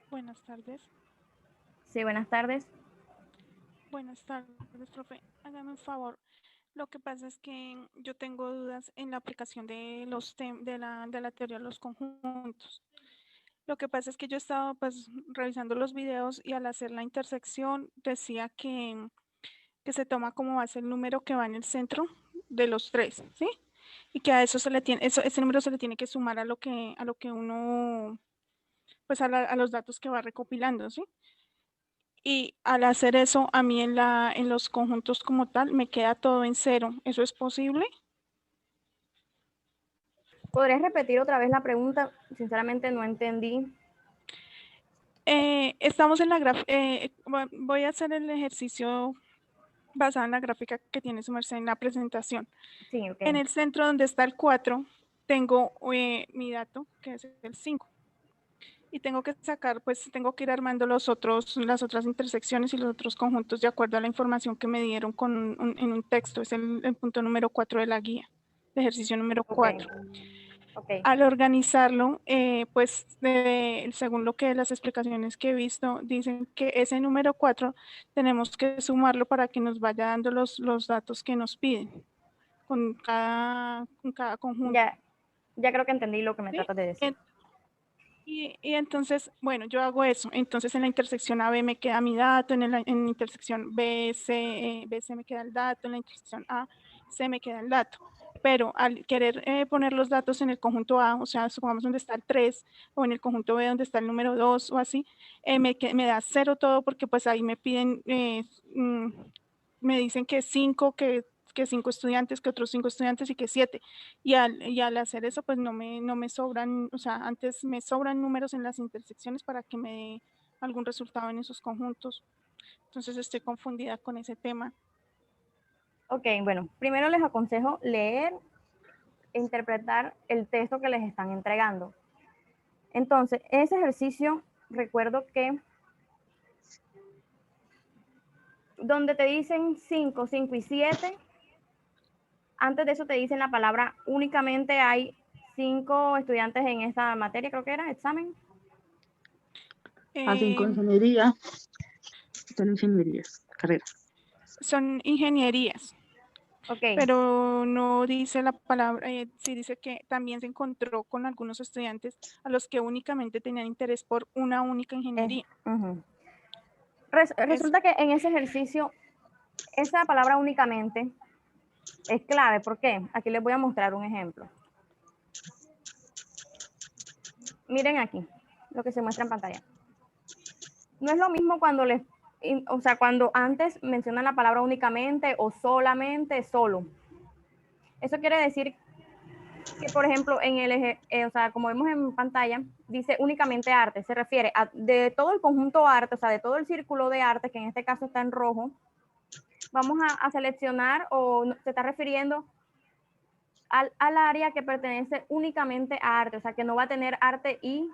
Buenas tardes. Sí, buenas tardes. Buenas tardes, profe. Hágame un favor. Lo que pasa es que yo tengo dudas en la aplicación de la teoría de los conjuntos. Lo que pasa es que yo he estado pues revisando los videos y al hacer la intersección decía que se toma como base el número que va en el centro de los tres, ¿sí? Y que a eso se le tiene, ese número se le tiene que sumar a lo que uno, pues a los datos que va recopilando, ¿sí? Y al hacer eso, a mí en los conjuntos como tal, me queda todo en cero. ¿Eso es posible? ¿Podrías repetir otra vez la pregunta? Sinceramente no entendí. Estamos en la gráfica, voy a hacer el ejercicio basado en la gráfica que tiene su merced en la presentación. Sí, ok. En el centro donde está el 4, tengo mi dato, que es el 5. Y tengo que sacar, pues tengo que ir armando las otras intersecciones y los otros conjuntos de acuerdo a la información que me dieron en un texto. Es el punto número 4 de la guía, de ejercicio número Ok, 4. ok. Al organizarlo, pues según lo que las explicaciones que he visto, dicen que ese número 4 tenemos que sumarlo para que nos vaya dando los datos que nos piden con cada conjunto. Ya, ya creo que entendí lo que me ¿Sí? tratas de decir. Y entonces, bueno, yo hago eso. Entonces en la intersección A, B me queda mi dato, en la intersección B, C me queda el dato, en la intersección A, C me queda el dato. Pero al querer poner los datos en el conjunto A, o sea, supongamos donde está el 3, o en el conjunto B donde está el número 2 o así, me da cero todo porque pues ahí me piden, me dicen que 5, que 5 estudiantes, que otros 5 estudiantes y que 7. Y al hacer eso, pues no me sobran, o sea, antes me sobran números en las intersecciones para que me dé algún resultado en esos conjuntos. Entonces estoy confundida con ese tema. Ok, bueno, primero les aconsejo leer e interpretar el texto que les están entregando. Entonces, ese ejercicio, recuerdo que donde te dicen 5, 5 y 7, antes de eso te dicen la palabra únicamente hay 5 estudiantes en esta materia, creo que era, examen. Hacen Eh, con ingeniería, son ingenierías, carreras. son ingenierías, Ok, pero no dice la palabra, sí dice que también se encontró con algunos estudiantes a los que únicamente tenían interés por una única ingeniería. uh-huh. Es, Resulta que en ese ejercicio, esa palabra únicamente es clave. ¿Por qué? Aquí les voy a mostrar un ejemplo. Miren aquí lo que se muestra en pantalla. No es lo mismo cuando o sea, cuando antes mencionan la palabra únicamente o solamente, solo. Eso quiere decir que, por ejemplo, o sea, como vemos en pantalla, dice únicamente arte, se refiere a de todo el conjunto arte, o sea, de todo el círculo de arte, que en este caso está en rojo, vamos a seleccionar o se está refiriendo al área que pertenece únicamente a arte, o sea, que no va a tener arte y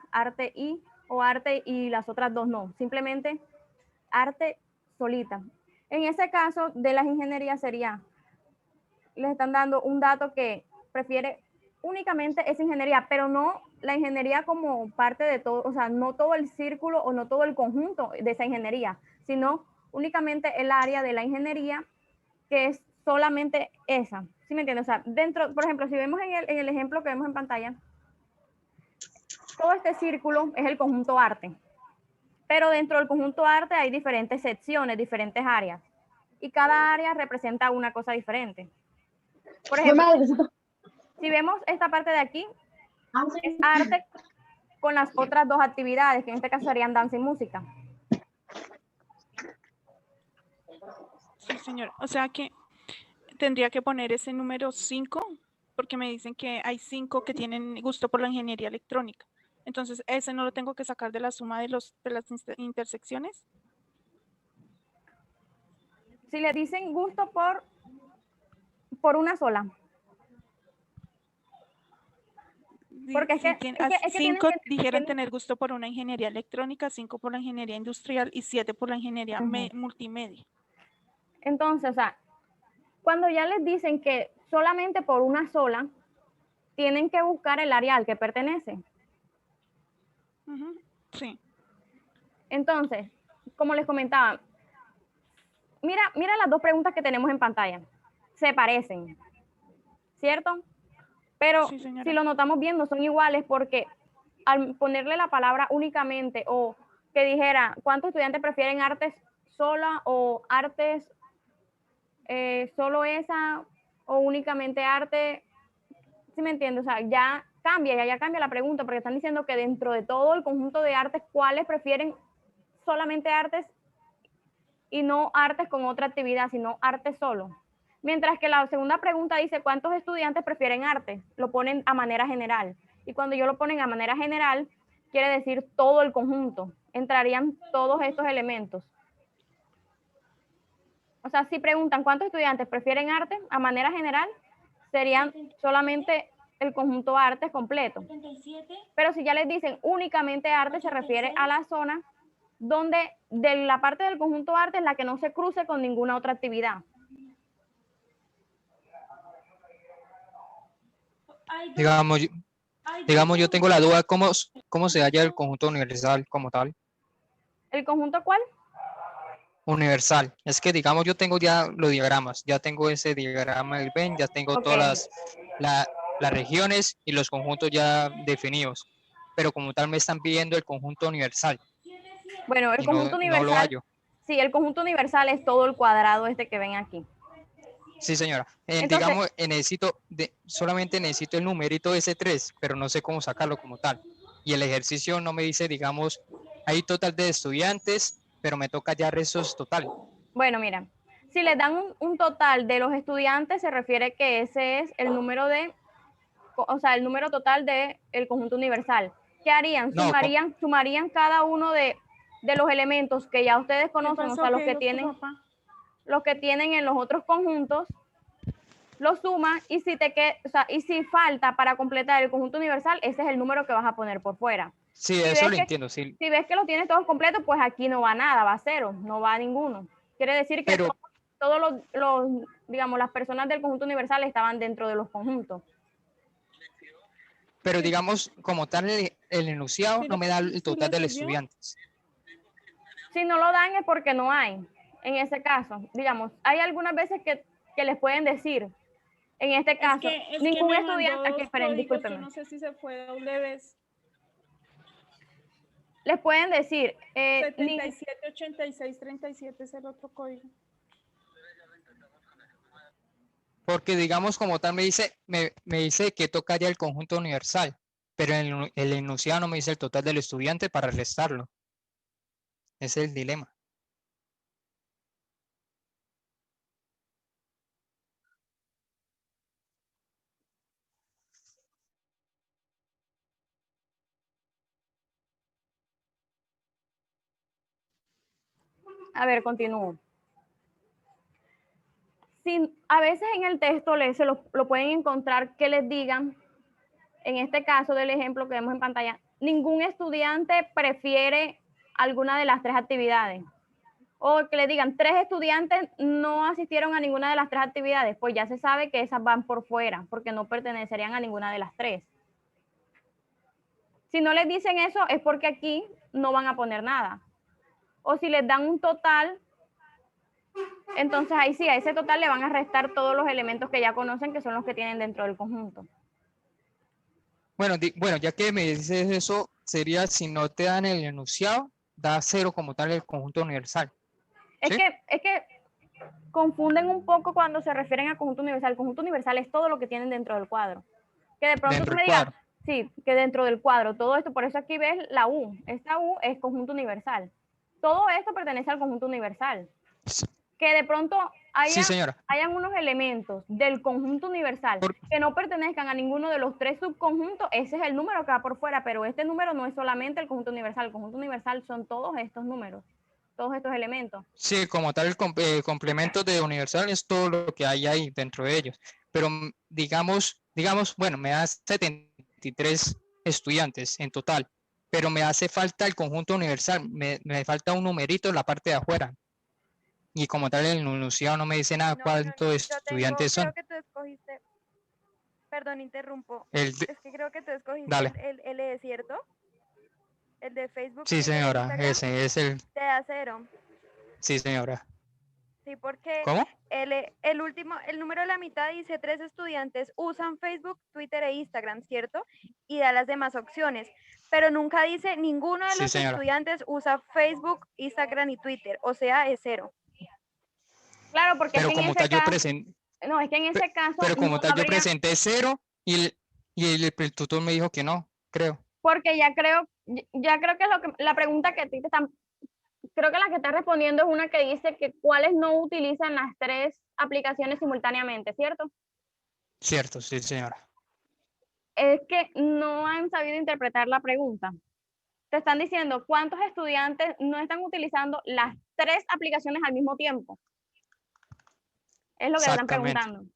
o arte y las otras dos no, simplemente arte solita. En ese caso de las ingenierías sería, les están dando un dato que prefiere únicamente esa ingeniería, pero no la ingeniería como parte de todo, o sea, no todo el círculo o no todo el conjunto de esa ingeniería, sino únicamente el área de la ingeniería que es solamente esa. ¿Sí me entiendes? O sea, dentro, por ejemplo, si vemos en el ejemplo que vemos en pantalla, todo este círculo es el conjunto arte, pero dentro del conjunto arte hay diferentes secciones, diferentes áreas, y cada área representa una cosa diferente. Por ejemplo, si vemos esta parte de aquí, es arte con las otras dos actividades, que en este caso serían danza y música. sí, señor. O sea que tendría que poner ese número 5 porque me dicen que hay 5 que tienen gusto por la ingeniería electrónica. Entonces, ese no lo tengo que sacar de la suma de las intersecciones. Si le dicen gusto por una sola, porque Sí, es que tienen 5 que... dijeron tener gusto por una ingeniería electrónica, 5 por la ingeniería industrial y 7 por la ingeniería multimedia. Entonces, o sea, cuando ya les dicen que solamente por una sola, tienen que buscar el área al que pertenece. Sí. Entonces, como les comentaba, mira las dos preguntas que tenemos en pantalla. Se parecen, ¿cierto? Pero Sí, señora. si lo notamos bien, no son iguales porque al ponerle la palabra únicamente o que dijera, ¿cuántos estudiantes prefieren artes sola o artes solo esa o únicamente arte? ¿Sí me entiendes? O sea, ya cambia la pregunta porque están diciendo que dentro de todo el conjunto de artes, ¿cuáles prefieren solamente artes y no artes con otra actividad, sino arte solo? Mientras que la segunda pregunta dice, ¿cuántos estudiantes prefieren arte? Lo ponen a manera general. Y cuando yo lo ponen a manera general, quiere decir todo el conjunto. Entrarían todos estos elementos. O sea, si preguntan cuántos estudiantes prefieren arte, a manera general, serían solamente el conjunto artes completo. Pero si ya les dicen únicamente arte, se refiere a la zona donde de la parte del conjunto arte es la que no se cruce con ninguna otra actividad. Digamos, yo tengo la duda, ¿cómo se halla el conjunto universal como tal? ¿El conjunto cuál? Universal. Es que, digamos, yo tengo ya los diagramas, ya tengo ese diagrama del Venn, ya tengo Ok. todas las regiones y los conjuntos ya definidos, pero como tal me están pidiendo el conjunto universal Bueno, el y conjunto no lo universal, hallo. sí, el conjunto universal es todo el cuadrado este que ven aquí. Sí, señora. Entonces, Digamos, solamente necesito el numerito S3, pero no sé cómo sacarlo como tal. Y el ejercicio no me dice, digamos, hay total de estudiantes, pero me toca ya restos total. bueno, mira, si les dan un total de los estudiantes, se refiere que ese es el número el número total del conjunto universal. ¿Qué harían? No, Sumarían cada uno de los elementos que ya ustedes conocen, o sea, los que tienen en los otros conjuntos, lo suman y si falta para completar el conjunto universal, ese es el número que vas a poner por fuera. sí, eso lo entiendo, sí. Si ves que lo tienes todos completos, pues aquí no va nada, va cero, no va ninguno. Quiere decir que Pero, todos digamos, las personas del conjunto universal estaban dentro de los conjuntos. pero digamos, como tal, el enunciado no me da el total de los estudiantes. Si no lo dan es porque no hay. En ese caso, digamos, hay algunas veces que les pueden decir, en este caso, ningún estudiante, aquí, esperen, discúlpenme. Yo no sé si se fue doble vez. Les pueden decir, 77, 86, 37 es el otro código. Porque digamos, como tal, me dice que toca ya el conjunto universal, pero el enunciado no me dice el total del estudiante para restarlo. Ese es el dilema. a ver, continúo. A veces en el texto lo pueden encontrar que les digan, en este caso del ejemplo que vemos en pantalla, ningún estudiante prefiere alguna de las tres actividades. O que le digan, 3 estudiantes no asistieron a ninguna de las 3 actividades, pues ya se sabe que esas van por fuera, porque no pertenecerían a ninguna de las 3. Si no les dicen eso, es porque aquí no van a poner nada. O si les dan un total, entonces ahí sí, a ese total le van a restar todos los elementos que ya conocen, que son los que tienen dentro del conjunto. Bueno, ya que me dices eso, sería si no te dan el enunciado, da 0 como tal el conjunto universal. ¿Sí? Es que confunden un poco cuando se refieren al conjunto universal. El conjunto universal es todo lo que tienen dentro del cuadro. Que de pronto tú me digas, sí, que dentro del cuadro, todo esto, por eso aquí ves la U. Esta U es conjunto universal. Todo esto pertenece al conjunto universal. Sí. Que de pronto hayan unos elementos del conjunto universal que no pertenezcan a ninguno de los 3 subconjuntos, ese es el número que va por fuera, pero este número no es solamente el conjunto universal. El conjunto universal son todos estos números, todos estos elementos. Sí, como tal, el complemento de universal es todo lo que hay ahí dentro de ellos. Pero digamos, bueno, me da 73 estudiantes en total, pero me hace falta el conjunto universal, me falta un numerito en la parte de afuera. Y como tal, el enunciado no me dice nada cuántos estudiantes son. Creo que tú escogiste, perdón, interrumpo. Es que creo que tú escogiste dale. el L, ¿cierto? El de Facebook, Sí, Twitter e señora, Instagram, ese es el, te da 0. sí, señora. Sí, porque ¿Cómo? el último, el número de la mitad dice 3 estudiantes usan Facebook, Twitter e Instagram, ¿cierto? Y da las demás opciones. Pero nunca dice ninguno de Sí, los señora. estudiantes usa Facebook, Instagram y Twitter. O sea, es 0. Claro, porque es Pero que en como ese tal yo caso, presenté, no, es que en ese caso pero como no tal yo habría, presenté 0 y el tutor me dijo que no, creo. porque ya creo que es lo que, la pregunta que a ti te están, creo que la que estás respondiendo es una que dice que cuáles no utilizan las 3 aplicaciones simultáneamente, ¿cierto? Cierto, sí, señora. Es que no han sabido interpretar la pregunta. Te están diciendo cuántos estudiantes no están utilizando las 3 aplicaciones al mismo tiempo. Es lo que te están Exactamente. preguntando.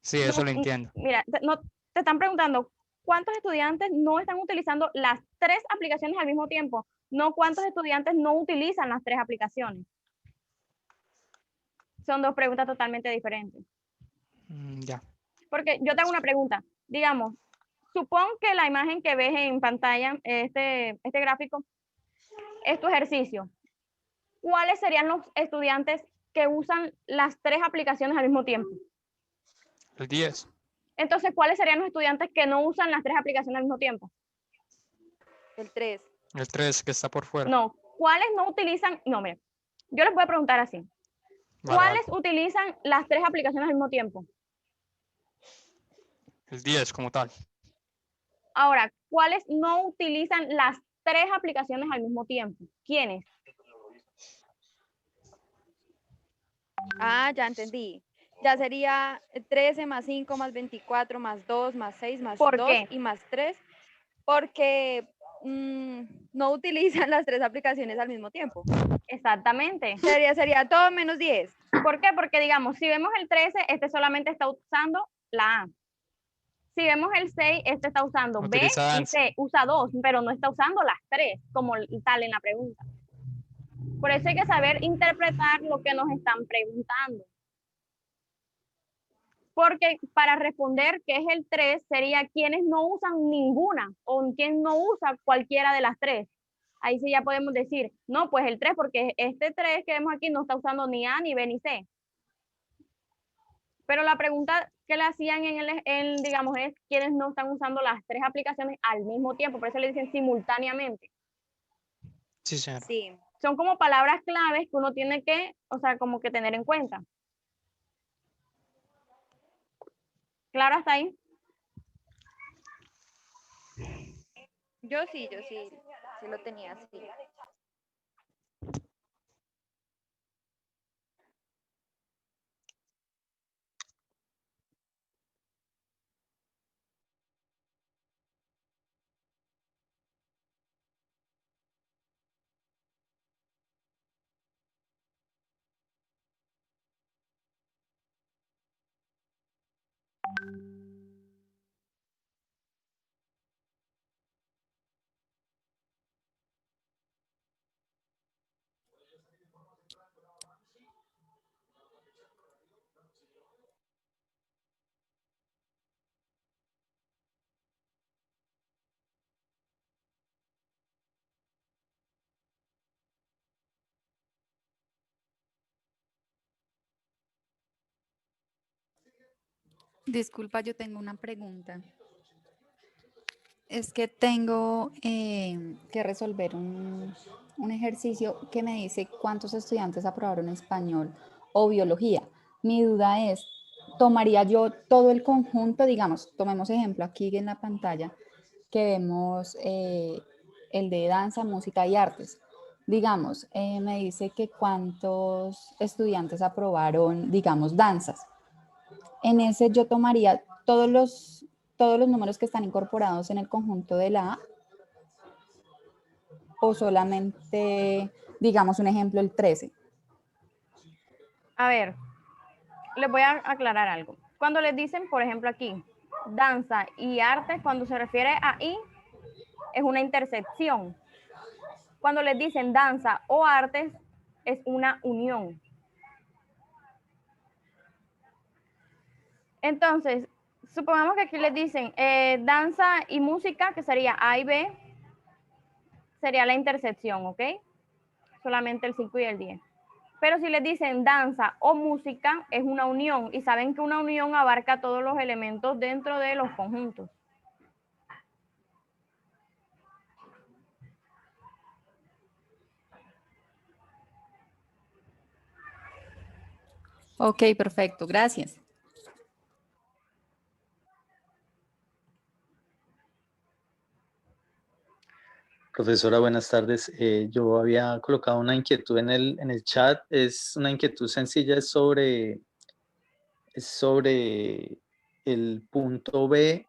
Sí, eso lo entiendo. Mira, te están preguntando cuántos estudiantes no están utilizando las 3 aplicaciones al mismo tiempo, no cuántos estudiantes no utilizan las 3 aplicaciones. Son 2 preguntas totalmente diferentes. Ya. Porque yo te hago una pregunta, digamos, supón que la imagen que ves en pantalla, este gráfico, es tu ejercicio. ¿Cuáles serían los estudiantes que usan las 3 aplicaciones al mismo tiempo? El 10. Entonces, ¿cuáles serían los estudiantes que no usan las 3 aplicaciones al mismo tiempo? El 3. El 3 que está por fuera. No, ¿cuáles no utilizan? No, mira, yo les voy a preguntar así. Vale, ¿Cuáles vale. utilizan las 3 aplicaciones al mismo tiempo? El 10 como tal. Ahora, ¿cuáles no utilizan las 3 aplicaciones al mismo tiempo? ¿Quiénes? Ah, ya entendí. Ya sería 13 más 5 más 24 más 2 más 6 más ¿Por 2 qué? y más 3, porque no utilizan las 3 aplicaciones al mismo tiempo. Exactamente. Sería todo menos 10. ¿Por qué? Porque digamos, si vemos el 13, este solamente está usando la A. Si vemos el 6, este está usando B Utiliza y danza. C, usa 2, pero no está usando las 3, como tal en la pregunta. Por eso hay que saber interpretar lo que nos están preguntando. Porque para responder qué es el 3 sería quienes no usan ninguna o quien no usa cualquiera de las 3. Ahí sí ya podemos decir, no, pues el 3 porque este 3 que vemos aquí no está usando ni A, ni B, ni C. Pero la pregunta que le hacían digamos, es quienes no están usando las 3 aplicaciones al mismo tiempo, por eso le dicen simultáneamente. Sí, señora. Sí. Son como palabras claves que uno tiene que, o sea, como que tener en cuenta. ¿Claro hasta ahí? Yo sí lo tenía así. Disculpa, yo tengo una pregunta. Es que tengo que resolver un ejercicio que me dice cuántos estudiantes aprobaron español o biología. Mi duda es, ¿tomaría yo todo el conjunto? Digamos, tomemos ejemplo aquí en la pantalla que vemos el de danza, música y artes. Digamos, me dice que cuántos estudiantes aprobaron, digamos, danzas. En ese yo tomaría todos los números que están incorporados en el conjunto de la A o solamente, digamos un ejemplo, el 13. A ver, les voy a aclarar algo. Cuando les dicen, por ejemplo, aquí, danza y artes, cuando se refiere a I, es una intersección. Cuando les dicen danza o artes, es una unión. Entonces, supongamos que aquí les dicen danza y música, que sería A y B. sería la intersección, ¿ok? Solamente el 5 y el 10. Pero si les dicen danza o música, es una unión. Y saben que una unión abarca todos los elementos dentro de los conjuntos. Ok, perfecto, gracias. Profesora, buenas tardes. Yo había colocado una inquietud en el chat. Es una inquietud sencilla, es sobre el punto B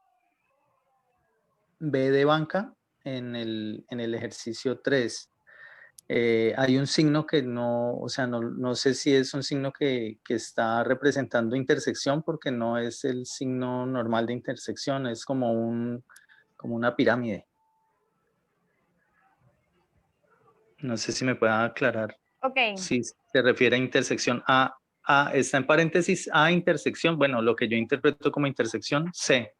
de banca en el ejercicio 3. Hay un signo que no, o sea, no sé si es un signo que está representando intersección porque no es el signo normal de intersección, es como una pirámide. No sé si me pueda aclarar. Ok. Si se refiere a intersección está en paréntesis A intersección, bueno, lo que yo interpreto como intersección C.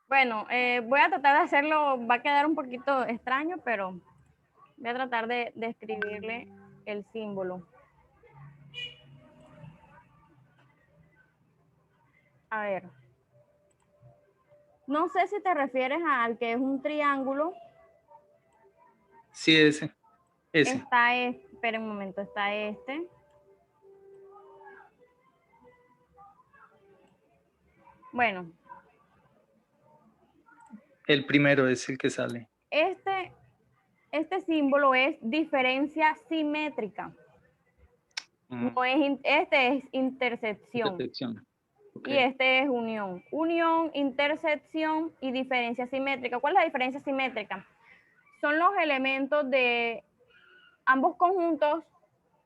Bueno, voy a tratar de hacerlo, va a quedar un poquito extraño, pero voy a tratar de escribirle el símbolo. A ver. No sé si te refieres al que es un triángulo. Sí, ese. Está espera un momento, está este. Bueno. El primero es el que sale. Este símbolo es diferencia simétrica. No es, este es intersección. Okay. Y este es unión. Unión, intersección y diferencia simétrica. ¿Cuál es la diferencia simétrica? Son los elementos de ambos conjuntos,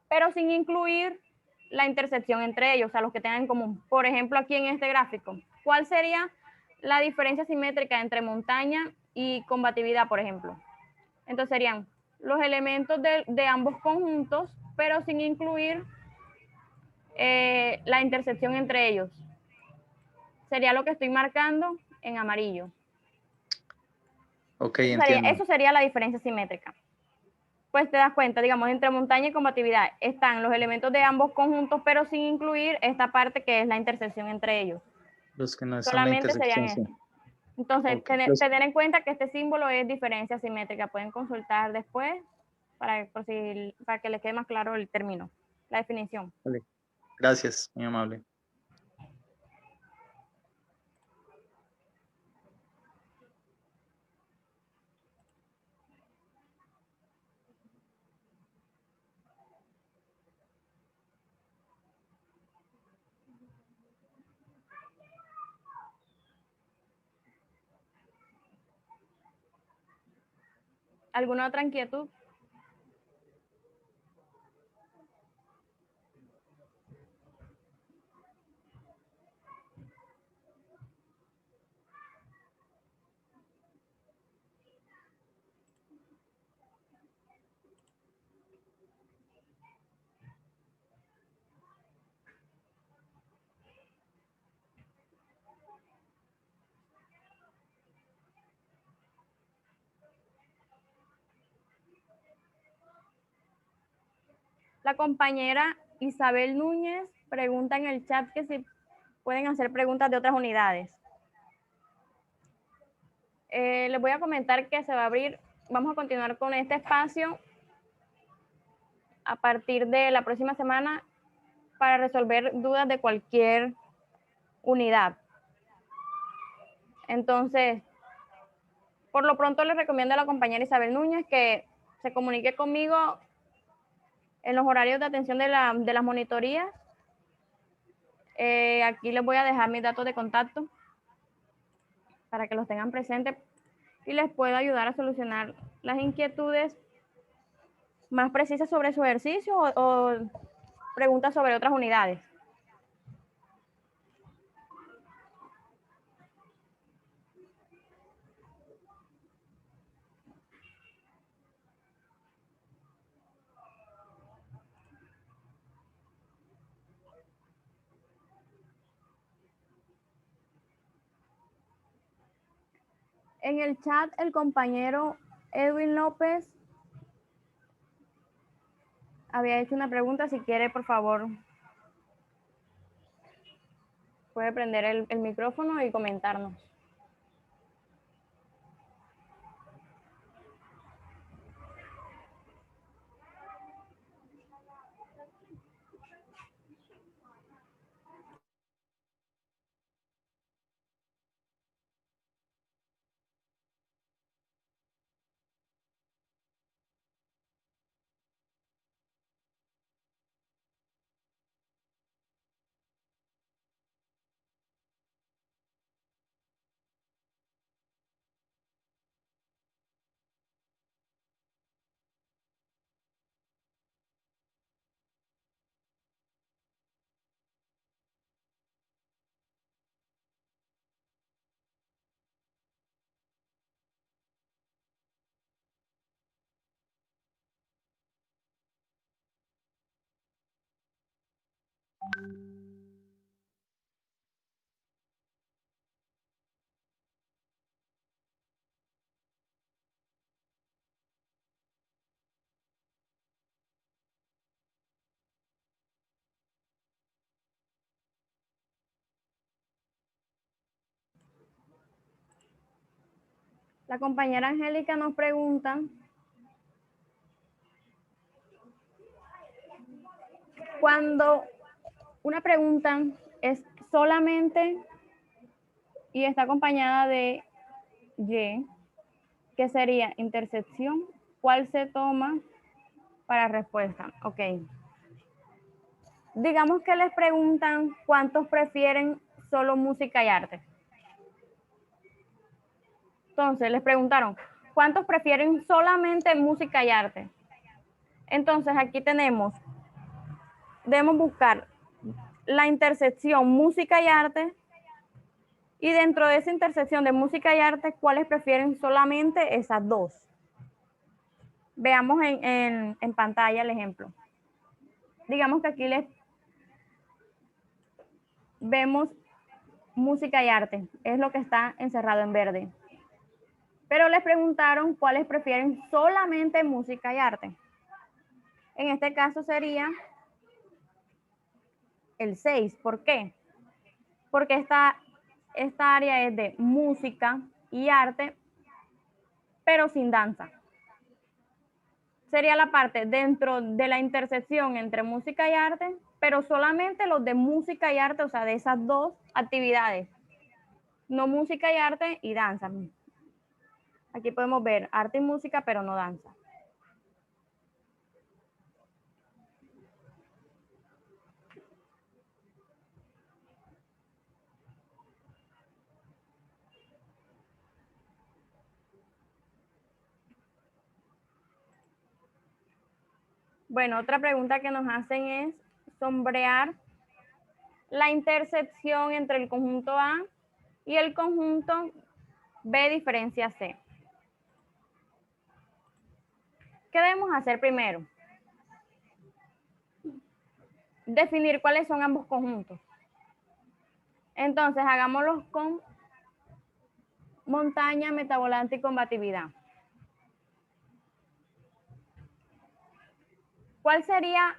pero sin incluir la intersección entre ellos, o sea, los que tengan en común. Por ejemplo, aquí en este gráfico, ¿cuál sería la diferencia simétrica entre montaña y combatividad, por ejemplo? Entonces serían los elementos de ambos conjuntos, pero sin incluir la intersección entre ellos. Sería lo que estoy marcando en amarillo. Ok, entiendo. Eso sería la diferencia simétrica. Pues te das cuenta, digamos, entre montaña y combatividad están los elementos de ambos conjuntos, pero sin incluir esta parte que es la intersección entre ellos. Los que no son Solamente la intersección. serían estos. Entonces, Okay. tener en cuenta que este símbolo es diferencia simétrica. Pueden consultar después para que les quede más claro el término, la definición. Vale. Gracias, muy amable. ¿Alguna otra inquietud? La compañera Isabel Núñez pregunta en el chat que si pueden hacer preguntas de otras unidades. Les voy a comentar que se va a abrir, vamos a continuar con este espacio a partir de la próxima semana para resolver dudas de cualquier unidad. Entonces, por lo pronto les recomiendo a la compañera Isabel Núñez que se comunique conmigo en los horarios de atención de las monitorías. Aquí les voy a dejar mis datos de contacto para que los tengan presentes y les puedo ayudar a solucionar las inquietudes más precisas sobre su ejercicio o preguntas sobre otras unidades. En el chat el compañero Edwin López había hecho una pregunta. Si quiere, por favor, puede prender el micrófono y comentarnos. La compañera Angélica nos pregunta cuando una pregunta es solamente y está acompañada de Y, ¿qué sería intersección? ¿Cuál se toma para respuesta? Ok. Digamos que les preguntan cuántos prefieren solo música y arte. Entonces les preguntaron, ¿cuántos prefieren solamente música y arte? Entonces aquí debemos buscar la intersección música y arte, y dentro de esa intersección de música y arte, ¿cuáles prefieren solamente esas dos? Veamos en pantalla el ejemplo. Digamos que aquí les vemos música y arte, es lo que está encerrado en verde. Pero les preguntaron cuáles prefieren solamente música y arte. En este caso sería el 6. ¿Por qué? Porque esta área es de música y arte, pero sin danza. Sería la parte dentro de la intersección entre música y arte, pero solamente los de música y arte, o sea, de esas dos actividades. No música y arte y danza. Aquí podemos ver arte y música, pero no danza. Bueno, otra pregunta que nos hacen es sombrear la intersección entre el conjunto A y el conjunto B diferencia C. ¿Qué debemos hacer primero? Definir cuáles son ambos conjuntos. Entonces, hagámoslos con montaña, metavolante y combatividad. ¿Cuál sería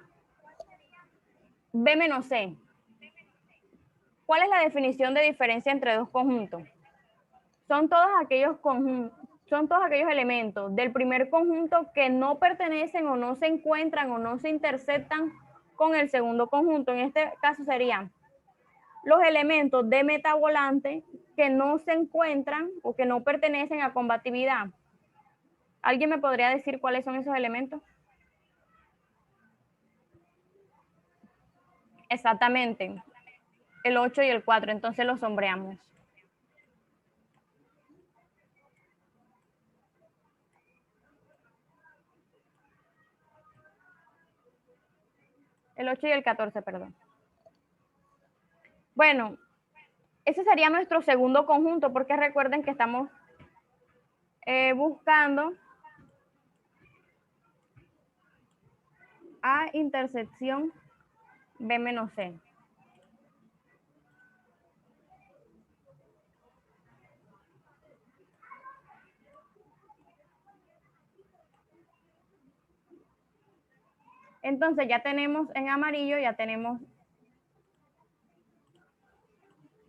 B menos C? ¿Cuál es la definición de diferencia entre dos conjuntos? Son todos aquellos elementos del primer conjunto que no pertenecen o no se encuentran o no se intersectan con el segundo conjunto. En este caso serían los elementos de metavolante que no se encuentran o que no pertenecen a combatividad. ¿Alguien me podría decir cuáles son esos elementos? Exactamente, el 8 y el 4, entonces los sombreamos. El 8 y el 14, perdón. Bueno, ese sería nuestro segundo conjunto, porque recuerden que estamos buscando A intersección B menos C. Entonces ya tenemos en amarillo, ya tenemos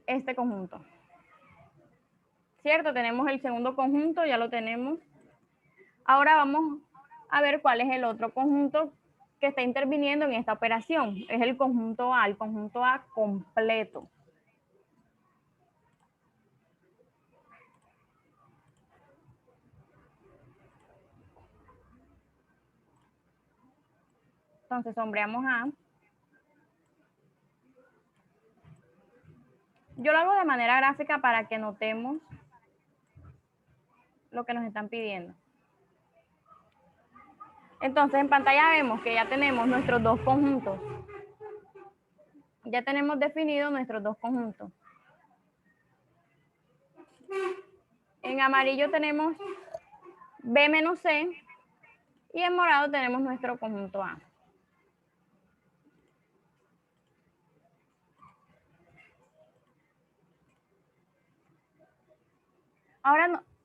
este conjunto. ¿Cierto? Tenemos el segundo conjunto, ya lo tenemos. Ahora vamos a ver cuál es el otro conjunto que está interviniendo en esta operación. Es el conjunto A completo. Entonces sombreamos A. Yo lo hago de manera gráfica para que notemos lo que nos están pidiendo. Entonces en pantalla vemos que ya tenemos nuestros dos conjuntos. Ya tenemos definidos nuestros dos conjuntos. En amarillo tenemos B menos C y en morado tenemos nuestro conjunto A.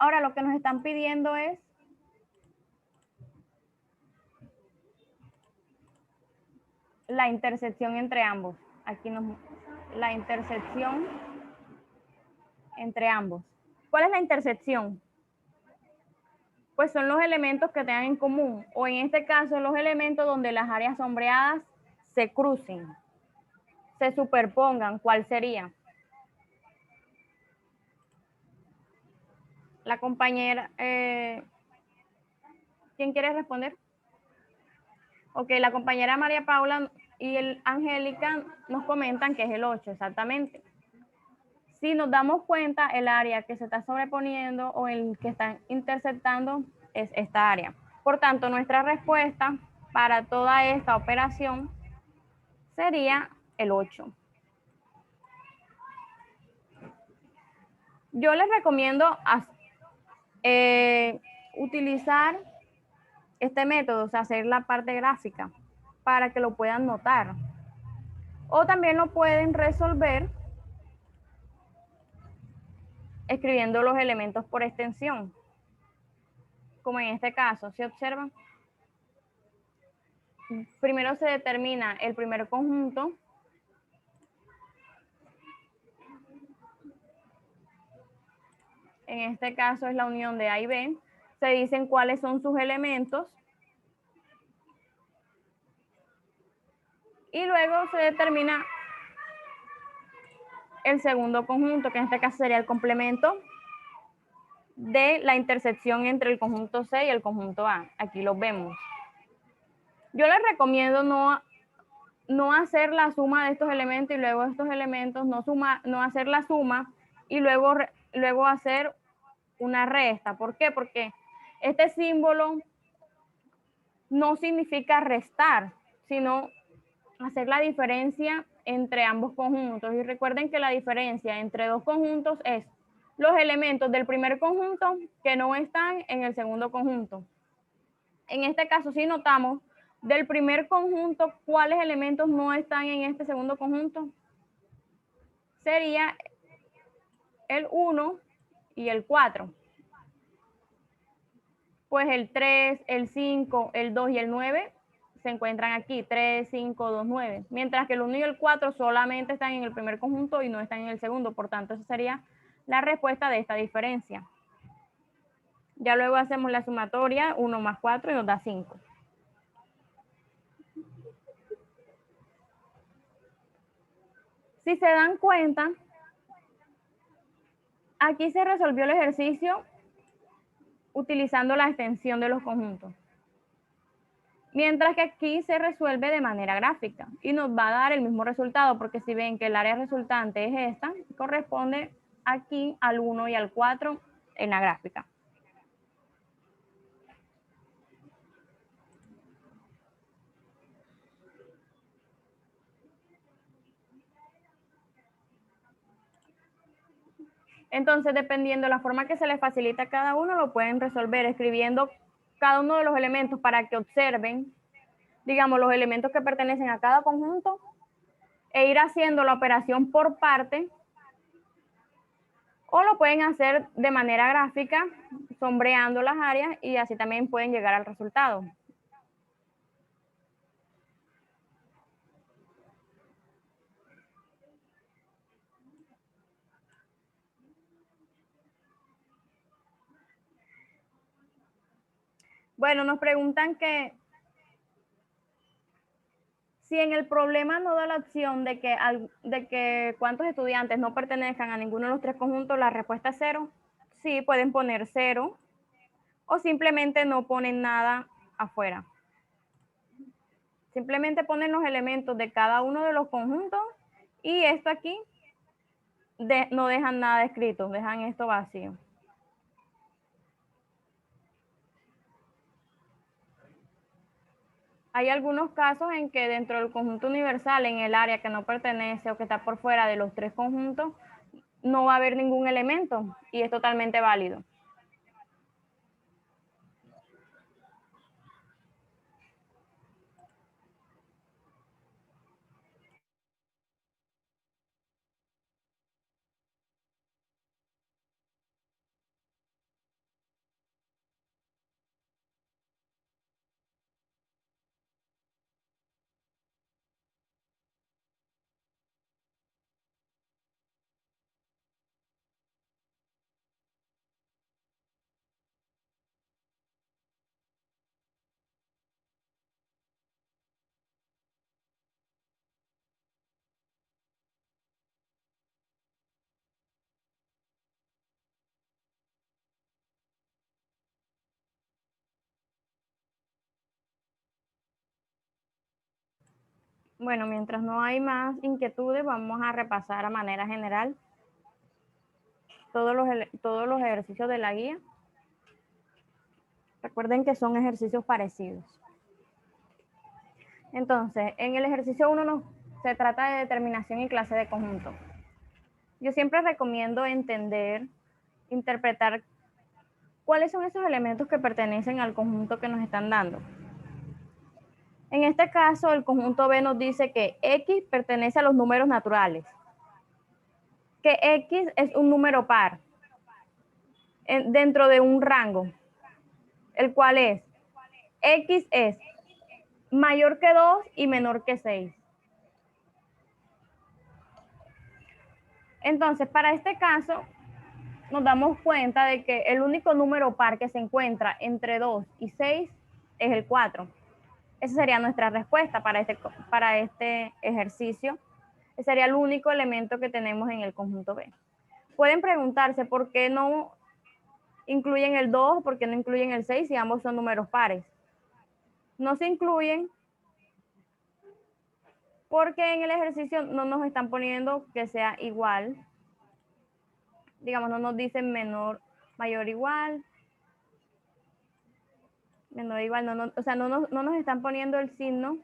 Ahora lo que nos están pidiendo es la intersección entre ambos. Aquí la intersección entre ambos. ¿Cuál es la intersección? Pues son los elementos que tengan en común, o en este caso los elementos donde las áreas sombreadas se crucen, se superpongan. ¿Cuál sería? La compañera, ¿quién quiere responder? Ok, la compañera María Paula y el Angélica nos comentan que es el 8, exactamente. Si nos damos cuenta, el área que se está sobreponiendo o el que está intersectando es esta área. Por tanto, nuestra respuesta para toda esta operación sería el 8. Yo les recomiendo utilizar este método, o sea, hacer la parte gráfica para que lo puedan notar. O también lo pueden resolver escribiendo los elementos por extensión. Como en este caso, ¿se observan? Primero se determina el primer conjunto. En este caso es la unión de A y B. Se dicen cuáles son sus elementos. Y luego se determina el segundo conjunto, que en este caso sería el complemento de la intersección entre el conjunto C y el conjunto A. Aquí los vemos. Yo les recomiendo no hacer la suma de estos elementos y luego estos elementos no hacer la suma y luego hacer una resta. ¿Por qué? Porque este símbolo no significa restar, sino hacer la diferencia entre ambos conjuntos. Y recuerden que la diferencia entre dos conjuntos es los elementos del primer conjunto que no están en el segundo conjunto. En este caso, si notamos, del primer conjunto, ¿cuáles elementos no están en este segundo conjunto? Sería el 1 y el 4. Pues el 3, el 5, el 2 y el 9 se encuentran aquí, 3, 5, 2, 9. Mientras que el 1 y el 4 solamente están en el primer conjunto y no están en el segundo. Por tanto, esa sería la respuesta de esta diferencia. Ya luego hacemos la sumatoria, 1 más 4 y nos da 5. Si se dan cuenta, aquí se resolvió el ejercicio utilizando la extensión de los conjuntos. Mientras que aquí se resuelve de manera gráfica y nos va a dar el mismo resultado, porque si ven que el área resultante es esta, corresponde aquí al 1 y al 4 en la gráfica. Entonces, dependiendo de la forma que se les facilita a cada uno, lo pueden resolver escribiendo cada uno de los elementos para que observen, digamos, los elementos que pertenecen a cada conjunto e ir haciendo la operación por parte, o lo pueden hacer de manera gráfica, sombreando las áreas y así también pueden llegar al resultado. Bueno, nos preguntan que si en el problema no da la opción de que cuántos estudiantes no pertenezcan a ninguno de los tres conjuntos, la respuesta es 0. Sí, pueden poner 0 o simplemente no ponen nada afuera. Simplemente ponen los elementos de cada uno de los conjuntos y esto aquí no dejan nada escrito, dejan esto vacío. Hay algunos casos en que dentro del conjunto universal, en el área que no pertenece o que está por fuera de los tres conjuntos, no va a haber ningún elemento y es totalmente válido. Bueno, mientras no hay más inquietudes, vamos a repasar a manera general todos los ejercicios de la guía. Recuerden que son ejercicios parecidos. Entonces, en el ejercicio 1 se trata de determinación y clase de conjunto. Yo siempre recomiendo entender, interpretar cuáles son esos elementos que pertenecen al conjunto que nos están dando. En este caso, el conjunto B nos dice que X pertenece a los números naturales, que X es un número par dentro de un rango, el cual es X es mayor que 2 y menor que 6. Entonces, para este caso, nos damos cuenta de que el único número par que se encuentra entre 2 y 6 es el 4. Esa sería nuestra respuesta para este ejercicio. Ese sería el único elemento que tenemos en el conjunto B. Pueden preguntarse por qué no incluyen el 2, por qué no incluyen el 6 si ambos son números pares. No se incluyen porque en el ejercicio no nos están poniendo que sea igual. Digamos, no nos dicen menor, mayor, igual. Menor, igual, o sea, no nos están poniendo el signo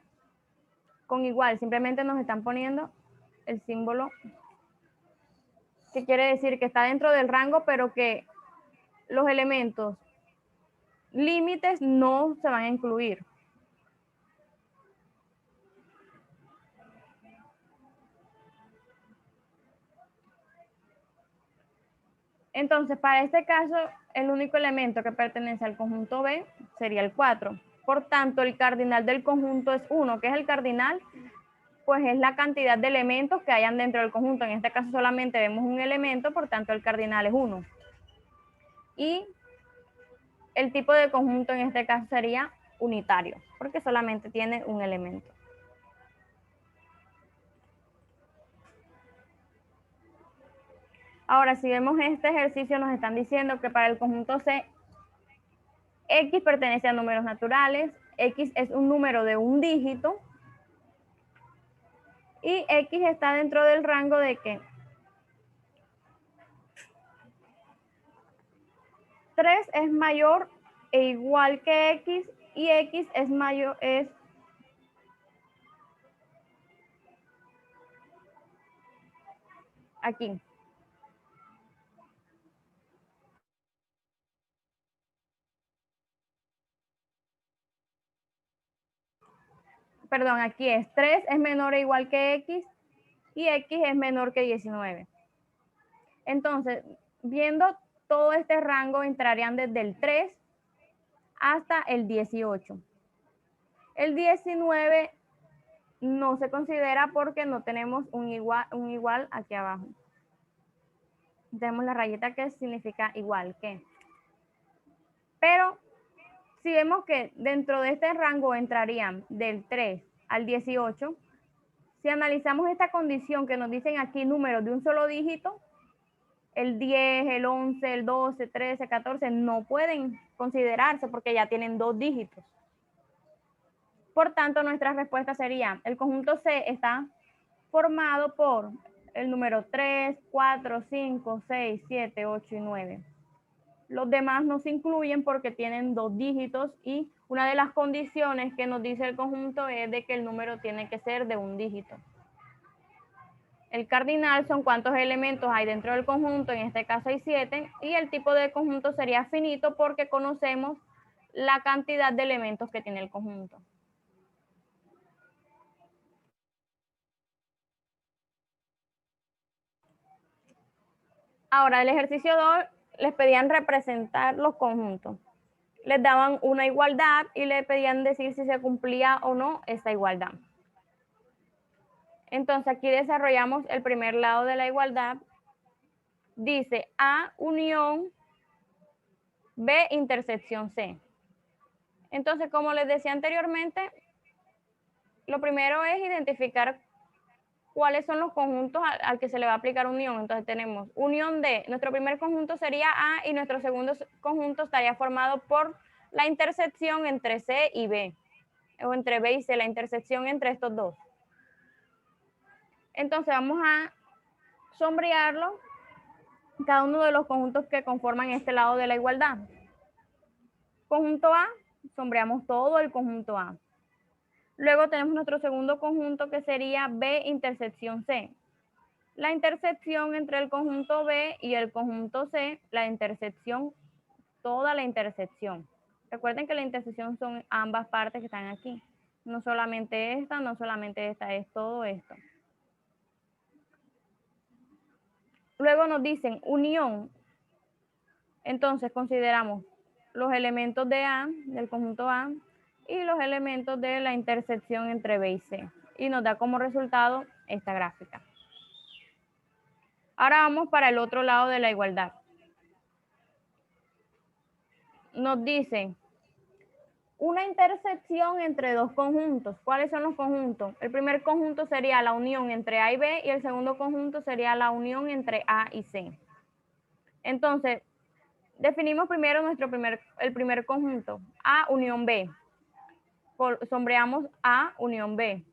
con igual, simplemente nos están poniendo el símbolo que quiere decir que está dentro del rango, pero que los elementos límites no se van a incluir. Entonces, para este caso, el único elemento que pertenece al conjunto B sería el 4. Por tanto, el cardinal del conjunto es 1. ¿Qué es el cardinal? Pues es la cantidad de elementos que hayan dentro del conjunto. En este caso solamente vemos un elemento, por tanto el cardinal es 1. Y el tipo de conjunto en este caso sería unitario, porque solamente tiene un elemento. Ahora, si vemos este ejercicio, nos están diciendo que para el conjunto C, X pertenece a números naturales, X es un número de un dígito, y X está dentro del rango de que 3 es mayor e igual que X, y X es mayor, es aquí. Perdón, aquí es 3 es menor o igual que X y X es menor que 19. Entonces, viendo todo este rango, entrarían desde el 3 hasta el 18. El 19 no se considera porque no tenemos un igual aquí abajo. Tenemos la rayita que significa igual que. Pero Si vemos que dentro de este rango entrarían del 3 al 18, si analizamos esta condición que nos dicen aquí números de un solo dígito, el 10, el 11, el 12, 13, 14, no pueden considerarse porque ya tienen 2 dígitos. Por tanto, nuestra respuesta sería, el conjunto C está formado por el número 3, 4, 5, 6, 7, 8 y 9. Los demás no se incluyen porque tienen 2 dígitos y una de las condiciones que nos dice el conjunto es de que el número tiene que ser de un dígito. El cardinal son cuántos elementos hay dentro del conjunto, en este caso hay 7, y el tipo de conjunto sería finito porque conocemos la cantidad de elementos que tiene el conjunto. Ahora, el ejercicio 2 les pedían representar los conjuntos. Les daban una igualdad y le pedían decir si se cumplía o no esta igualdad. Entonces, aquí desarrollamos el primer lado de la igualdad. Dice A unión B intersección C. Entonces, como les decía anteriormente, lo primero es identificar cuáles son los conjuntos al que se le va a aplicar unión. Entonces tenemos unión de, nuestro primer conjunto sería A y nuestro segundo conjunto estaría formado por la intersección entre C y B, o entre B y C, la intersección entre estos dos. Entonces vamos a sombrearlo, cada uno de los conjuntos que conforman este lado de la igualdad. Conjunto A, sombreamos todo el conjunto A. Luego tenemos nuestro segundo conjunto que sería B intersección C. La intersección entre el conjunto B y el conjunto C, la intersección, toda la intersección. Recuerden que la intersección son ambas partes que están aquí. No solamente esta, es todo esto. Luego nos dicen unión. Entonces consideramos los elementos de A, del conjunto A, y los elementos de la intersección entre B y C. Y nos da como resultado esta gráfica. Ahora vamos para el otro lado de la igualdad. Nos dice una intersección entre dos conjuntos. ¿Cuáles son los conjuntos? El primer conjunto sería la unión entre A y B y el segundo conjunto sería la unión entre A y C. Entonces, definimos primero el primer conjunto, A unión B. Sombreamos A unión B,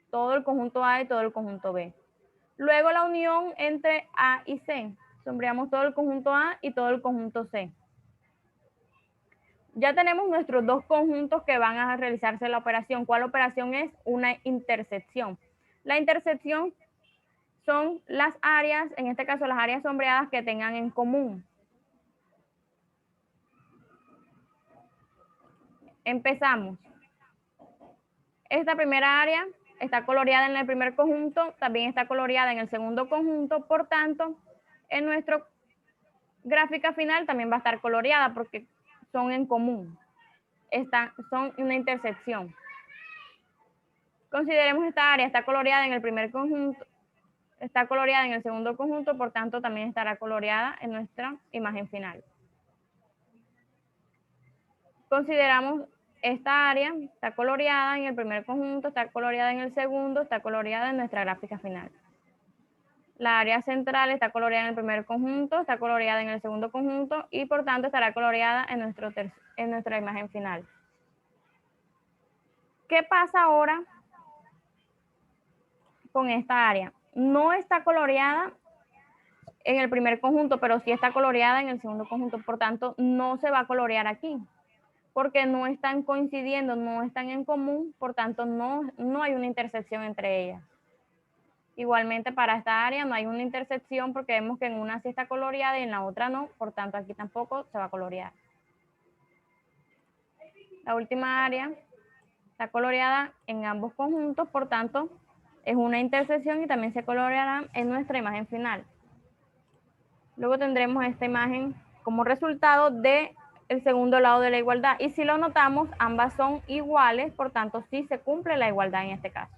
todo el conjunto A y todo el conjunto B. Luego la unión entre A y C, sombreamos todo el conjunto A y todo el conjunto C. Ya tenemos nuestros dos conjuntos que van a realizarse la operación. ¿Cuál operación es? Una intersección. La intersección son las áreas, en este caso las áreas sombreadas que tengan en común. Empezamos. Esta primera área está coloreada en el primer conjunto, también está coloreada en el segundo conjunto, por tanto, en nuestra gráfica final también va a estar coloreada porque son en común, son una intersección. Consideremos esta área, está coloreada en el primer conjunto, está coloreada en el segundo conjunto, por tanto también estará coloreada en nuestra imagen final. Consideramos esta área, está coloreada en el primer conjunto, está coloreada en el segundo, está coloreada en nuestra gráfica final. La área central está coloreada en el primer conjunto, está coloreada en el segundo conjunto y por tanto estará coloreada en nuestra imagen final. ¿Qué pasa ahora con esta área? No está coloreada en el primer conjunto, pero sí está coloreada en el segundo conjunto, por tanto no se va a colorear aquí, porque no están coincidiendo, no están en común, por tanto no hay una intersección entre ellas. Igualmente para esta área no hay una intersección porque vemos que en una sí está coloreada y en la otra no, por tanto aquí tampoco se va a colorear. La última área está coloreada en ambos conjuntos, por tanto es una intersección y también se coloreará en nuestra imagen final. Luego tendremos esta imagen como resultado del segundo lado de la igualdad. Y si lo notamos, ambas son iguales, por tanto sí se cumple la igualdad en este caso.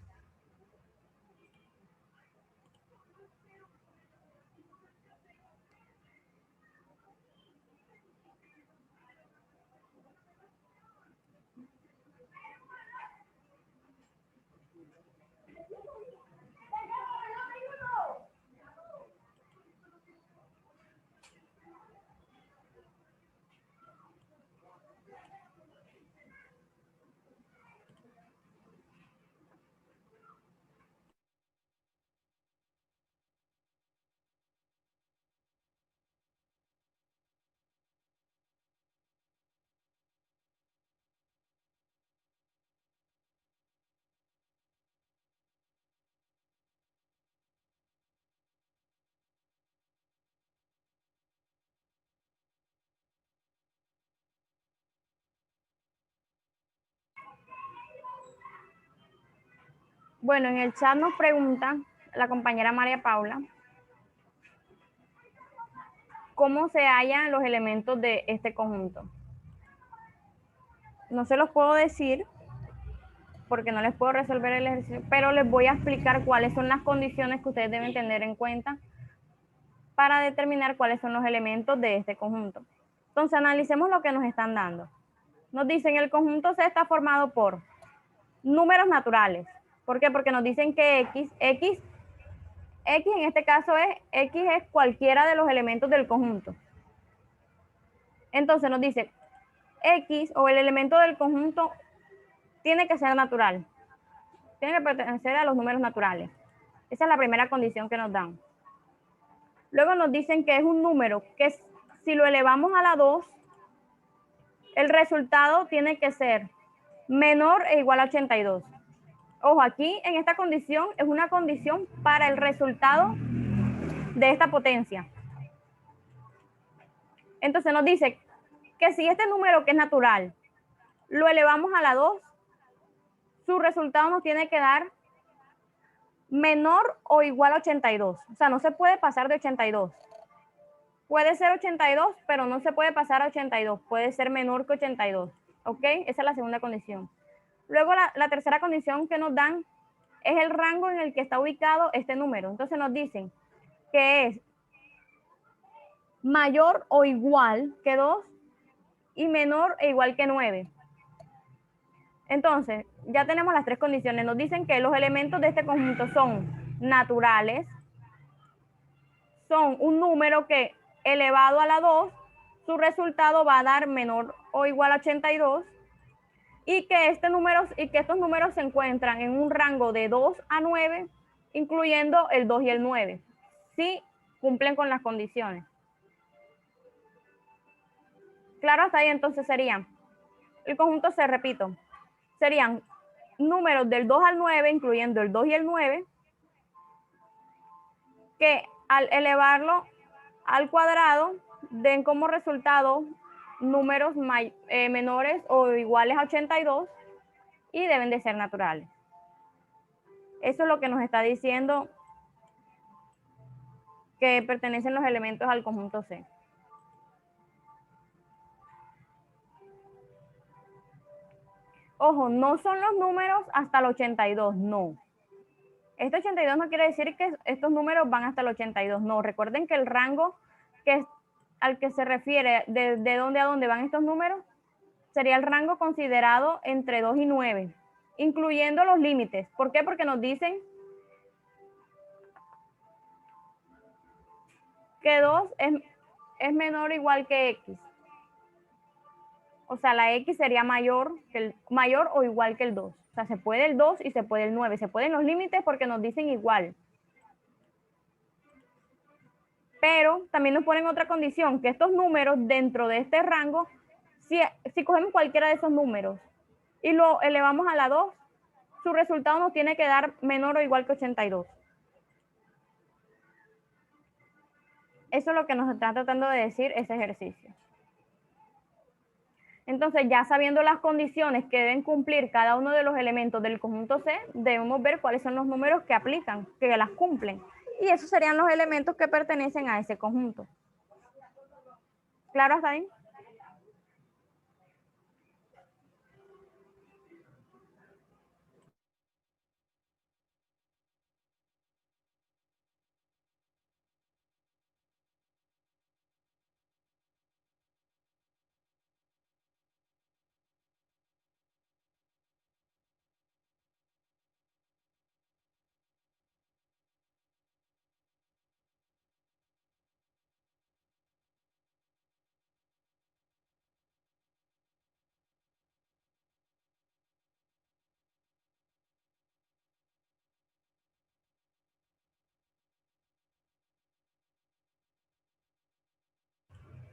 Bueno, en el chat nos pregunta la compañera María Paula cómo se hallan los elementos de este conjunto. No se los puedo decir porque no les puedo resolver el ejercicio, pero les voy a explicar cuáles son las condiciones que ustedes deben tener en cuenta para determinar cuáles son los elementos de este conjunto. Entonces, analicemos lo que nos están dando. Nos dicen el conjunto C está formado por números naturales. ¿Por qué? Porque nos dicen que X en este caso X es cualquiera de los elementos del conjunto. Entonces nos dice X o el elemento del conjunto tiene que ser natural. Tiene que pertenecer a los números naturales. Esa es la primera condición que nos dan. Luego nos dicen que es un número que si lo elevamos a la 2, el resultado tiene que ser menor e igual a 82. Ojo, aquí en esta condición es una condición para el resultado de esta potencia. Entonces nos dice que si este número que es natural lo elevamos a la 2, su resultado nos tiene que dar menor o igual a 82. O sea, no se puede pasar de 82. Puede ser 82, pero no se puede pasar a 82. Puede ser menor que 82. ¿Ok? Esa es la segunda condición. Luego la tercera condición que nos dan es el rango en el que está ubicado este número. Entonces nos dicen que es mayor o igual que 2 y menor e igual que 9. Entonces, ya tenemos las tres condiciones. Nos dicen que los elementos de este conjunto son naturales, son un número que elevado a la 2, su resultado va a dar menor o igual a 82, y que estos números se encuentran en un rango de 2 a 9, incluyendo el 2 y el 9, si cumplen con las condiciones. Claro, hasta ahí entonces serían, el conjunto C, repito, serían números del 2 al 9, incluyendo el 2 y el 9, que al elevarlo al cuadrado den como resultado números menores o iguales a 82 y deben de ser naturales. Eso es lo que nos está diciendo que pertenecen los elementos al conjunto C. Ojo, no son los números hasta el 82, no. Este 82 no quiere decir que estos números van hasta el 82, no. Recuerden que el rango al que se refiere de dónde a dónde van estos números sería el rango considerado entre 2 y 9, incluyendo los límites. ¿Por qué? Porque nos dicen que 2 es menor o igual que X. O sea, la X sería mayor o igual que el 2. O sea, se puede el 2 y se puede el 9. Se pueden los límites porque nos dicen igual. Pero también nos ponen otra condición, que estos números dentro de este rango, si cogemos cualquiera de esos números y lo elevamos a la 2, su resultado nos tiene que dar menor o igual que 82. Eso es lo que nos está tratando de decir ese ejercicio. Entonces, ya sabiendo las condiciones que deben cumplir cada uno de los elementos del conjunto C, debemos ver cuáles son los números que aplican, que las cumplen. Y esos serían los elementos que pertenecen a ese conjunto. ¿Claro hasta ahí?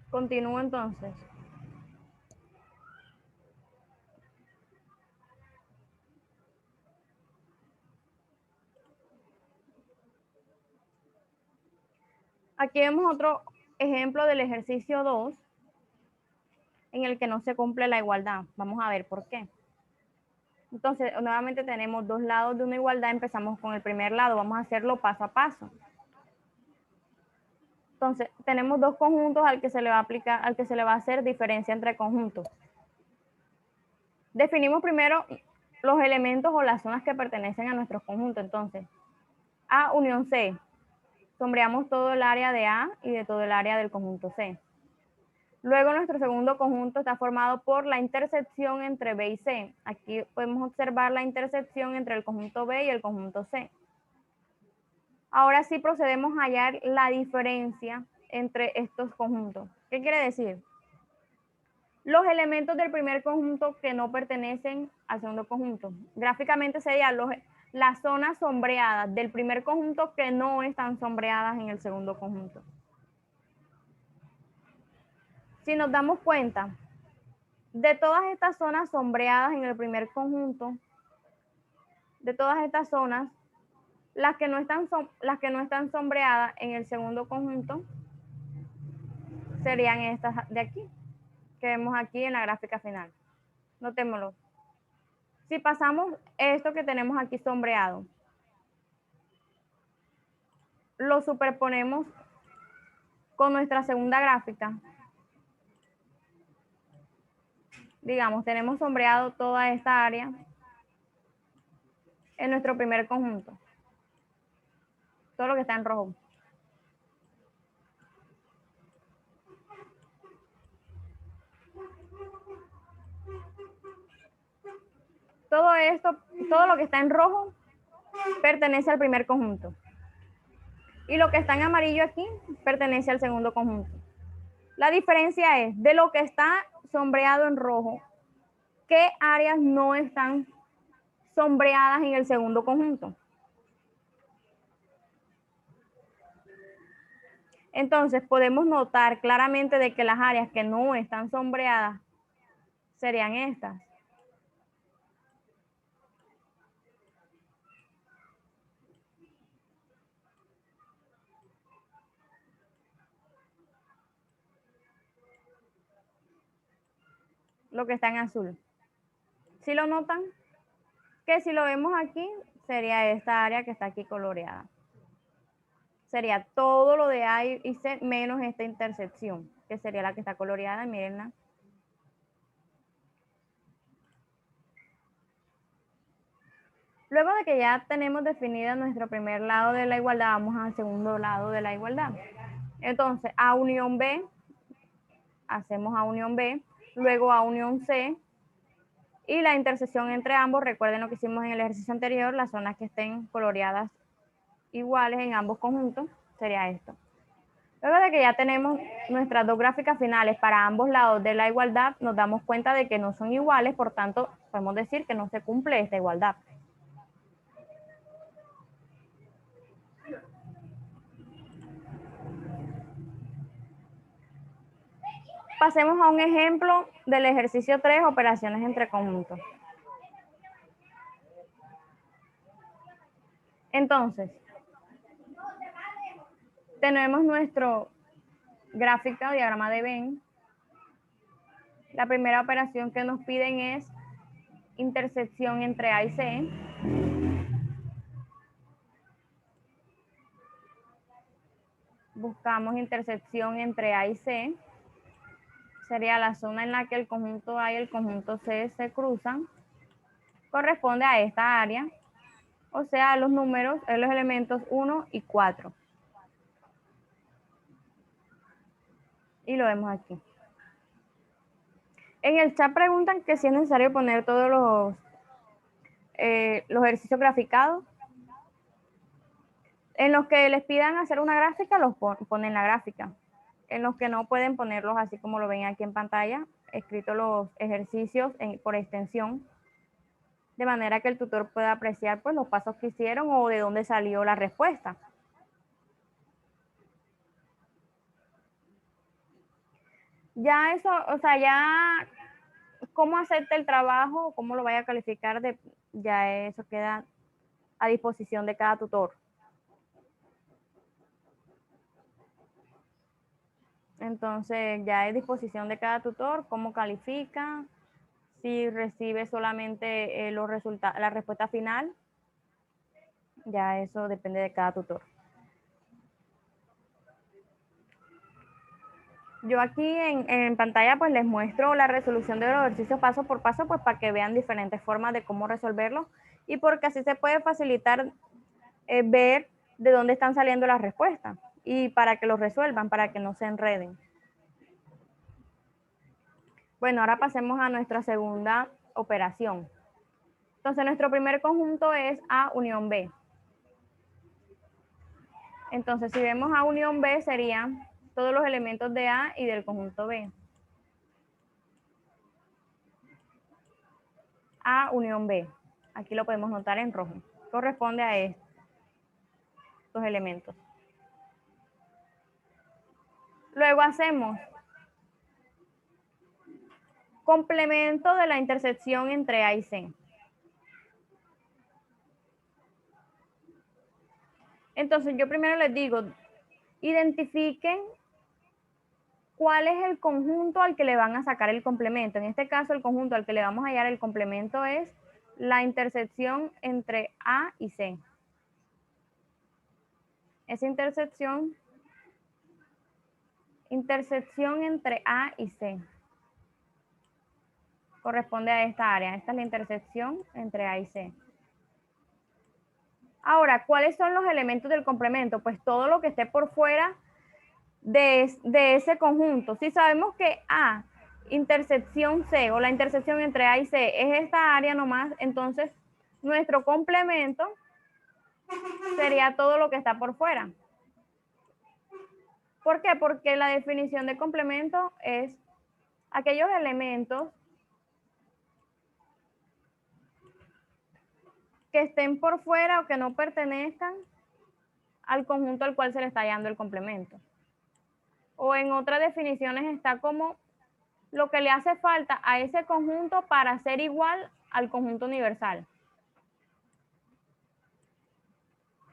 Continúo entonces. Aquí vemos otro ejemplo del ejercicio 2 en el que no se cumple la igualdad. Vamos a ver por qué. Entonces, nuevamente tenemos dos lados de una igualdad. Empezamos con el primer lado. Vamos a hacerlo paso a paso. Entonces, tenemos dos conjuntos al que se le va a aplicar, al que se le va a hacer diferencia entre conjuntos. Definimos primero los elementos o las zonas que pertenecen a nuestros conjuntos. Entonces, A unión C. Sombreamos todo el área de A y de todo el área del conjunto C. Luego nuestro segundo conjunto está formado por la intersección entre B y C. Aquí podemos observar la intersección entre el conjunto B y el conjunto C. Ahora sí procedemos a hallar la diferencia entre estos conjuntos. ¿Qué quiere decir? Los elementos del primer conjunto que no pertenecen al segundo conjunto. Gráficamente serían las zonas sombreadas del primer conjunto que no están sombreadas en el segundo conjunto. Si nos damos cuenta, de todas estas zonas sombreadas en el primer conjunto, de todas estas zonas, las que no están sombreadas en el segundo conjunto serían estas de aquí, que vemos aquí en la gráfica final. Notémoslo. Si pasamos esto que tenemos aquí sombreado, lo superponemos con nuestra segunda gráfica. Digamos, tenemos sombreado toda esta área en nuestro primer conjunto. Todo lo que está en rojo. Todo esto, todo lo que está en rojo pertenece al primer conjunto. Y lo que está en amarillo aquí pertenece al segundo conjunto. La diferencia es de lo que está sombreado en rojo, ¿qué áreas no están sombreadas en el segundo conjunto? Entonces podemos notar claramente de que las áreas que no están sombreadas serían estas. Lo que está en azul. ¿Sí lo notan? Que si lo vemos aquí, sería esta área que está aquí coloreada. Sería todo lo de A y C menos esta intersección, que sería la que está coloreada, mírenla. Luego de que ya tenemos definido nuestro primer lado de la igualdad, vamos al segundo lado de la igualdad. Entonces, A unión B, hacemos A unión B, luego A unión C, y la intersección entre ambos, recuerden lo que hicimos en el ejercicio anterior, las zonas que estén coloreadas iguales en ambos conjuntos, sería esto. Luego de que ya tenemos nuestras dos gráficas finales para ambos lados de la igualdad, nos damos cuenta de que no son iguales, por tanto, podemos decir que no se cumple esta igualdad. Pasemos a un ejemplo del ejercicio 3, operaciones entre conjuntos. Entonces, tenemos nuestro gráfico, diagrama de Venn. La primera operación que nos piden es intersección entre A y C. Buscamos intersección entre A y C. Sería la zona en la que el conjunto A y el conjunto C se cruzan. Corresponde a esta área, o sea, los números, los elementos 1 y 4. Y lo vemos aquí. En el chat preguntan que si es necesario poner todos los ejercicios graficados. En los que les pidan hacer una gráfica, los ponen la gráfica. En los que no pueden ponerlos así como lo ven aquí en pantalla, escritos los ejercicios por extensión, de manera que el tutor pueda apreciar pues, los pasos que hicieron o de dónde salió la respuesta. Ya eso, o sea, ya cómo acepta el trabajo, cómo lo vaya a calificar, ya eso queda a disposición de cada tutor. Entonces ya es disposición de cada tutor, cómo califica, Si recibe solamente los resultados, la respuesta final, ya eso depende de cada tutor. Yo aquí en pantalla pues les muestro la resolución de los ejercicios paso por paso, pues para que vean diferentes formas de cómo resolverlos y porque así se puede facilitar ver de dónde están saliendo las respuestas y para que los resuelvan, para que no se enreden. Bueno, ahora pasemos a nuestra segunda operación. Entonces, nuestro primer conjunto es A unión B. Entonces, si vemos A unión B, serían todos los elementos de A y del conjunto B. A unión B. Aquí lo podemos notar en rojo. Corresponde a estos elementos. Luego hacemos complemento de la intersección entre A y C. Entonces, yo primero les digo, identifiquen cuál es el conjunto al que le van a sacar el complemento. En este caso, el conjunto al que le vamos a hallar el complemento es la intersección entre A y C. Esa intersección entre A y C corresponde a esta área. Esta es la intersección entre A y C. Ahora, ¿cuáles son los elementos del complemento? Pues todo lo que esté por fuera de ese conjunto. Si sabemos que A, intersección C, o la intersección entre A y C es esta área nomás, entonces nuestro complemento sería todo lo que está por fuera. ¿Por qué? Porque la definición de complemento es aquellos elementos que estén por fuera o que no pertenezcan al conjunto al cual se le está hallando el complemento. O en otras definiciones está como lo que le hace falta a ese conjunto para ser igual al conjunto universal.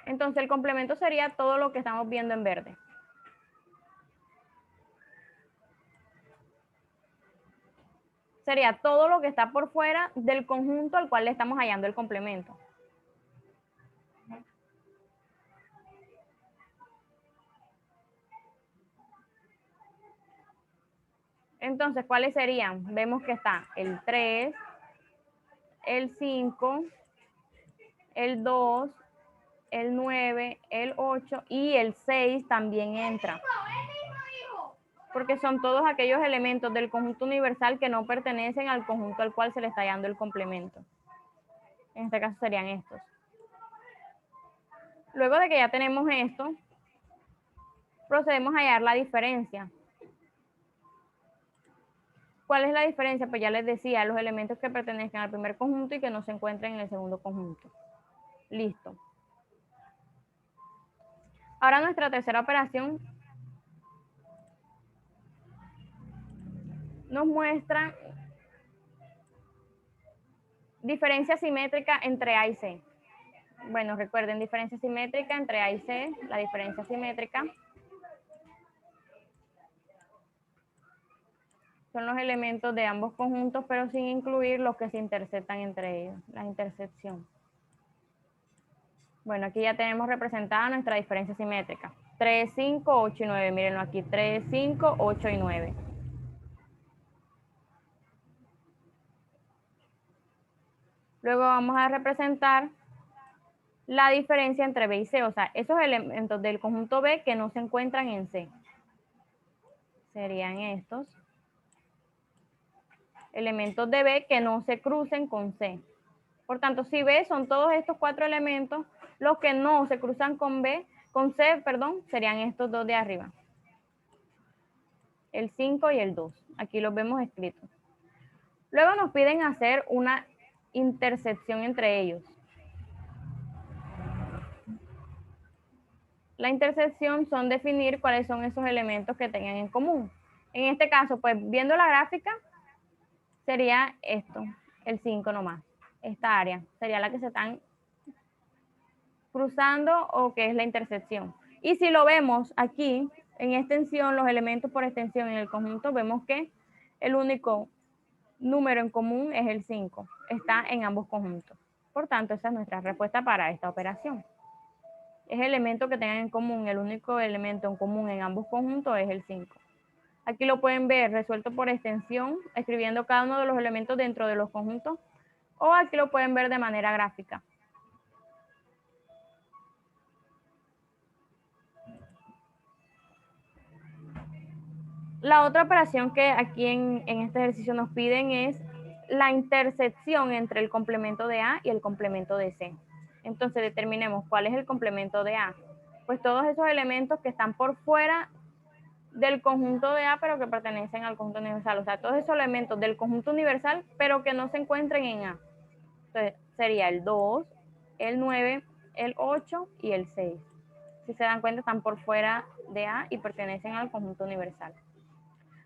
Entonces el complemento sería todo lo que estamos viendo en verde. Sería todo lo que está por fuera del conjunto al cual le estamos hallando el complemento. Entonces, ¿cuáles serían? Vemos que está el 3, el 5, el 2, el 9, el 8 y el 6 también entra. Porque son todos aquellos elementos del conjunto universal que no pertenecen al conjunto al cual se le está hallando el complemento. En este caso serían estos. Luego de que ya tenemos esto, procedemos a hallar la diferencia. ¿Cuál es la diferencia? Pues ya les decía, los elementos que pertenezcan al primer conjunto y que no se encuentren en el segundo conjunto. Listo. Ahora nuestra tercera operación nos muestra diferencia simétrica entre A y C. Bueno, recuerden, diferencia simétrica entre A y C, la diferencia simétrica son los elementos de ambos conjuntos, pero sin incluir los que se intersectan entre ellos, la intersección. Bueno, aquí ya tenemos representada nuestra diferencia simétrica. 3, 5, 8 y 9. Mírenlo aquí, 3, 5, 8 y 9. Luego vamos a representar la diferencia entre B y C, o sea, esos elementos del conjunto B que no se encuentran en C. Serían estos. Elementos de B que no se crucen con C. Por tanto, si B son todos estos 4 elementos, los que no se cruzan con C, serían estos dos de arriba. El 5 y el 2. Aquí los vemos escritos. Luego nos piden hacer una intersección entre ellos. La intersección son definir cuáles son esos elementos que tengan en común. En este caso, pues viendo la gráfica, sería esto, el 5 nomás. Esta área sería la que se están cruzando o que es la intersección. Y si lo vemos aquí, en extensión, los elementos por extensión en el conjunto, vemos que el único número en común es el 5. Está en ambos conjuntos. Por tanto, esa es nuestra respuesta para esta operación. Es el elemento que tengan en común, el único elemento en común en ambos conjuntos es el 5. Aquí lo pueden ver resuelto por extensión, escribiendo cada uno de los elementos dentro de los conjuntos, o aquí lo pueden ver de manera gráfica. La otra operación que aquí en este ejercicio nos piden es la intersección entre el complemento de A y el complemento de C. Entonces determinemos cuál es el complemento de A. Pues todos esos elementos que están por fuera del conjunto de A, pero que pertenecen al conjunto universal. O sea, todos esos elementos del conjunto universal, pero que no se encuentren en A. Entonces sería el 2, el 9, el 8 y el 6. Si se dan cuenta, están por fuera de A y pertenecen al conjunto universal.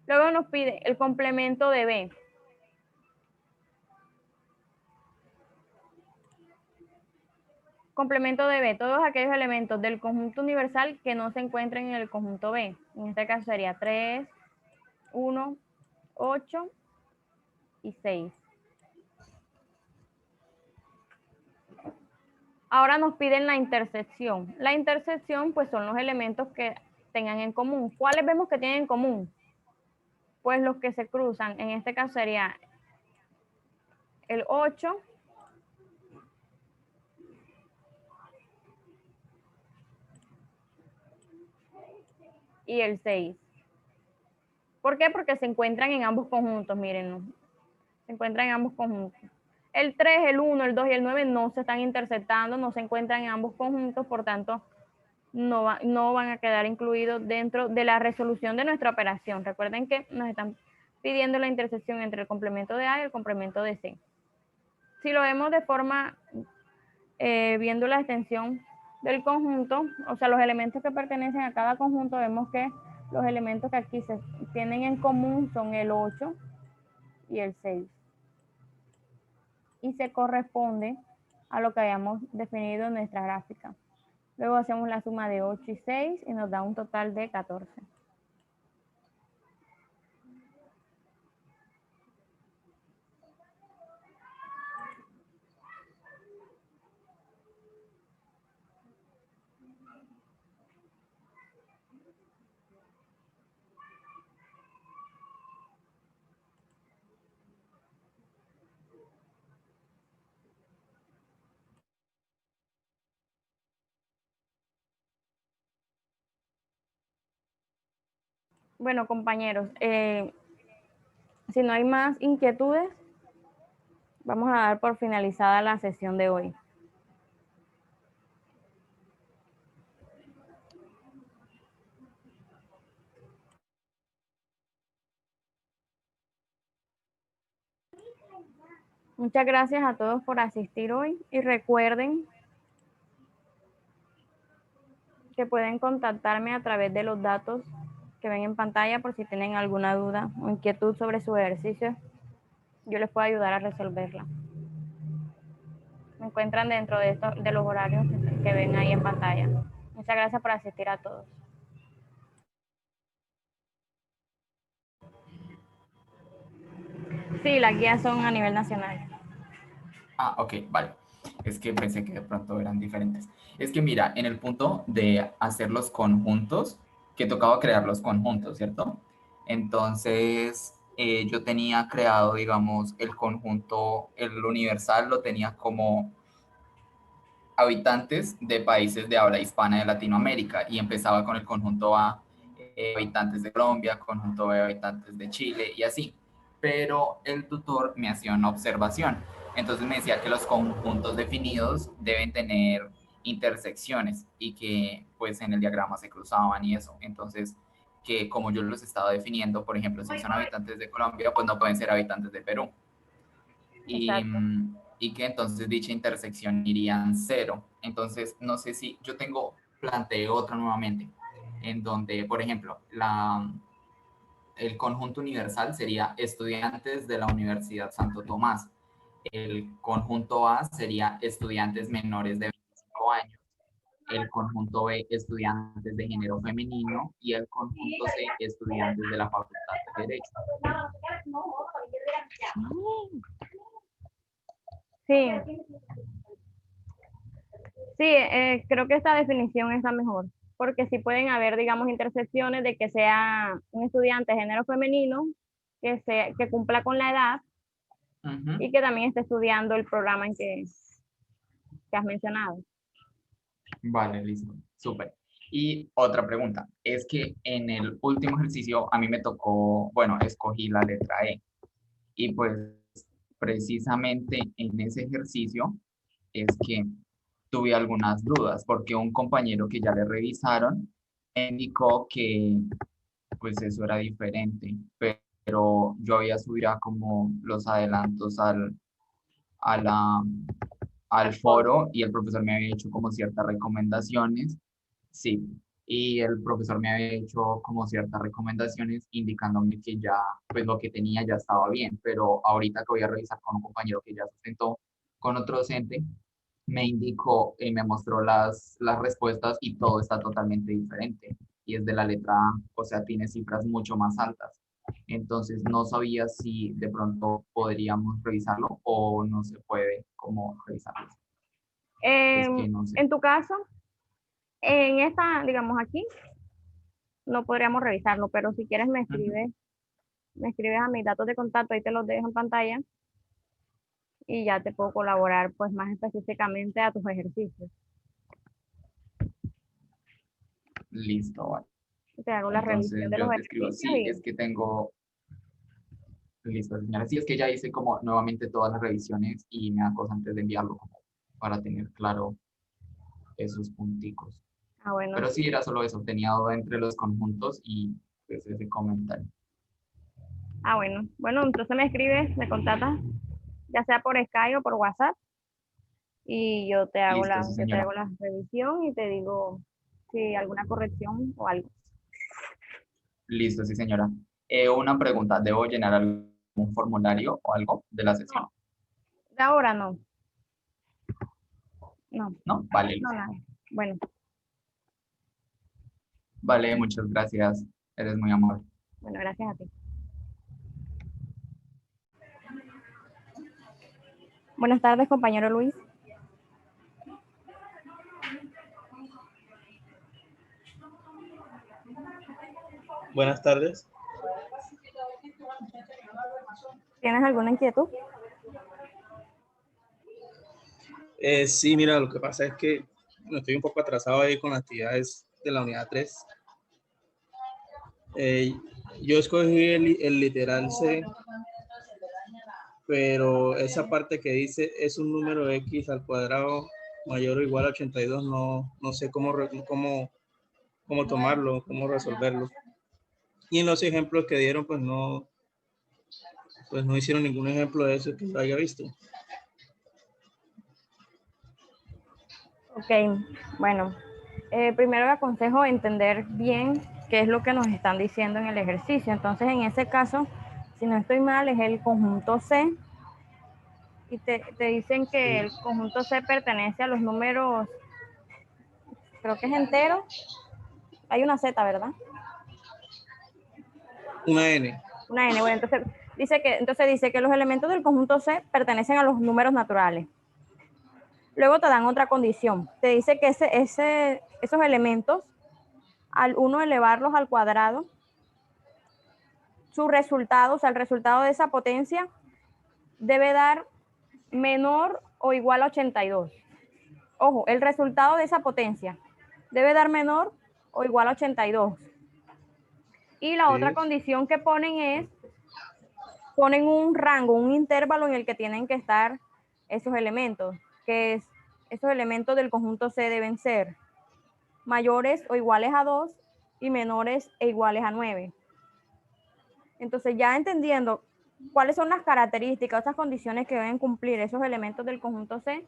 Luego nos pide el complemento de B. Complemento de B, todos aquellos elementos del conjunto universal que no se encuentren en el conjunto B. En este caso sería 3, 1, 8 y 6. Ahora nos piden la intersección. La intersección, pues, son los elementos que tengan en común. ¿Cuáles vemos que tienen en común? Pues los que se cruzan. En este caso sería el 8 y el 6. ¿Por qué? Porque se encuentran en ambos conjuntos, mírenlo. Se encuentran en ambos conjuntos. El 3, el 1, el 2 y el 9 no se están intersectando, no se encuentran en ambos conjuntos, por tanto, no van a quedar incluidos dentro de la resolución de nuestra operación. Recuerden que nos están pidiendo la intersección entre el complemento de A y el complemento de C. Si lo vemos de forma, viendo la extensión del conjunto, o sea, los elementos que pertenecen a cada conjunto, vemos que los elementos que aquí se tienen en común son el 8 y el 6. Y se corresponde a lo que habíamos definido en nuestra gráfica. Luego hacemos la suma de 8 y 6 y nos da un total de 14. Bueno, compañeros, si no hay más inquietudes, vamos a dar por finalizada la sesión de hoy. Muchas gracias a todos por asistir hoy y recuerden que pueden contactarme a través de los datos que ven en pantalla por si tienen alguna duda o inquietud sobre su ejercicio. Yo les puedo ayudar a resolverla. Me encuentran dentro de los horarios que ven ahí en pantalla. Muchas gracias por asistir a todos. Sí, las guías son a nivel nacional. Ah, ok, vale. Es que pensé que de pronto eran diferentes. Es que mira, en el punto de hacer los conjuntos, que tocaba crear los conjuntos, ¿cierto? Entonces, yo tenía creado, digamos, el conjunto, el universal lo tenía como habitantes de países de habla hispana de Latinoamérica y empezaba con el conjunto A, habitantes de Colombia, conjunto B, habitantes de Chile y así. Pero el tutor me hacía una observación. Entonces me decía que los conjuntos definidos deben tener intersecciones y que pues en el diagrama se cruzaban y eso. Entonces que como yo los estaba definiendo, por ejemplo, si son habitantes de Colombia, pues no pueden ser habitantes de Perú. Y que entonces dicha intersección irían 0. Entonces, no sé si yo planteé otra nuevamente, en donde, por ejemplo, el conjunto universal sería estudiantes de la Universidad Santo Tomás. El conjunto A sería estudiantes menores de 25 años. El conjunto B, estudiantes de género femenino. Y el conjunto C, estudiantes de la Facultad de Derecho. Sí. Sí, creo que esta definición está mejor, porque sí pueden haber, digamos, intersecciones de que sea un estudiante de género femenino que cumpla con la edad Ujú. y que también esté estudiando el programa en que has mencionado. Vale, listo, súper. Y otra pregunta, es que en el último ejercicio a mí me tocó, bueno, escogí la letra E. Y pues precisamente en ese ejercicio es que tuve algunas dudas, porque un compañero que ya le revisaron indicó que pues eso era diferente, pero yo había subido como los adelantos a la, al foro y el profesor me había hecho como ciertas recomendaciones, sí, y el profesor me había hecho como ciertas recomendaciones indicándome que ya, pues lo que tenía ya estaba bien, pero ahorita que voy a revisar con un compañero que ya sustentó con otro docente, me indicó y me mostró las respuestas y todo está totalmente diferente. Y es de la letra A, o sea, tiene cifras mucho más altas. Entonces no sabía si de pronto podríamos revisarlo o no se puede como revisarlo. Es que no sé. En tu caso, en esta, digamos aquí, no podríamos revisarlo, pero si quieres Ujú. me escribes a mis datos de contacto, ahí te los dejo en pantalla y ya te puedo colaborar pues más específicamente a tus ejercicios. Listo, vale. Te hago la revisión Entonces de los yo te escribo, ejercicios sí, y es que tengo, listo, señora, sí, es que ya hice como nuevamente todas las revisiones y me da cosa antes de enviarlo como para tener claro esos punticos. bueno, Pero sí era solo eso, tenía duda entre los conjuntos y pues ese comentario. bueno, entonces me escribes, me contactas, ya sea por Skype o por WhatsApp, y Listo, sí, yo te señora. hago la revisión y te digo si alguna corrección o algo. Listo, sí, señora. Una pregunta, ¿debo llenar algún formulario o algo de la sesión? No, de ahora no, no, ¿No? Vale, no, listo. nada. Bueno, Vale, muchas gracias. Eres muy amable. bueno, gracias a ti. Buenas tardes, compañero Luis. Buenas tardes. ¿Tienes alguna inquietud? Sí, mira, lo que pasa es que estoy un poco atrasado ahí con las actividades de la unidad 3. Yo escogí el literal C, pero esa parte que dice es un número X al cuadrado mayor o igual a 82, no sé cómo tomarlo, cómo resolverlo. Y en los ejemplos que dieron, pues no hicieron ningún ejemplo de eso que yo haya visto. Ok, bueno, primero le aconsejo entender bien qué es lo que nos están diciendo en el ejercicio. Entonces, en ese caso, si no estoy mal, es el conjunto C, y te dicen que el conjunto C pertenece a los números, creo que es entero. Hay una Z, ¿verdad? Una N. Una N. Bueno, entonces dice que los elementos del conjunto C pertenecen a los números naturales. Luego te dan otra condición. Te dice que esos elementos, al uno elevarlos al cuadrado, su resultado, o sea, el resultado de esa potencia, debe dar menor o igual a 82. Ojo, el resultado de esa potencia debe dar menor o igual a 82. Y la otra condición que ponen un rango, un intervalo en el que tienen que estar esos elementos, que es, esos elementos del conjunto C deben ser mayores o iguales a 2 y menores e iguales a 9. Entonces, ya entendiendo cuáles son las características, esas condiciones que deben cumplir esos elementos del conjunto C,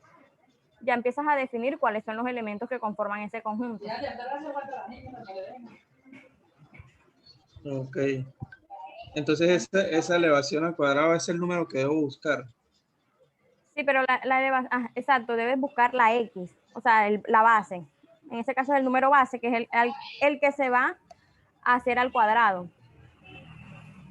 ya empiezas a definir cuáles son los elementos que conforman ese conjunto. Ok. Entonces, esa elevación al cuadrado es el número que debo buscar. Sí, pero exacto, debes buscar la X, o sea, la base. En ese caso es el número base, que es el que se va a hacer al cuadrado.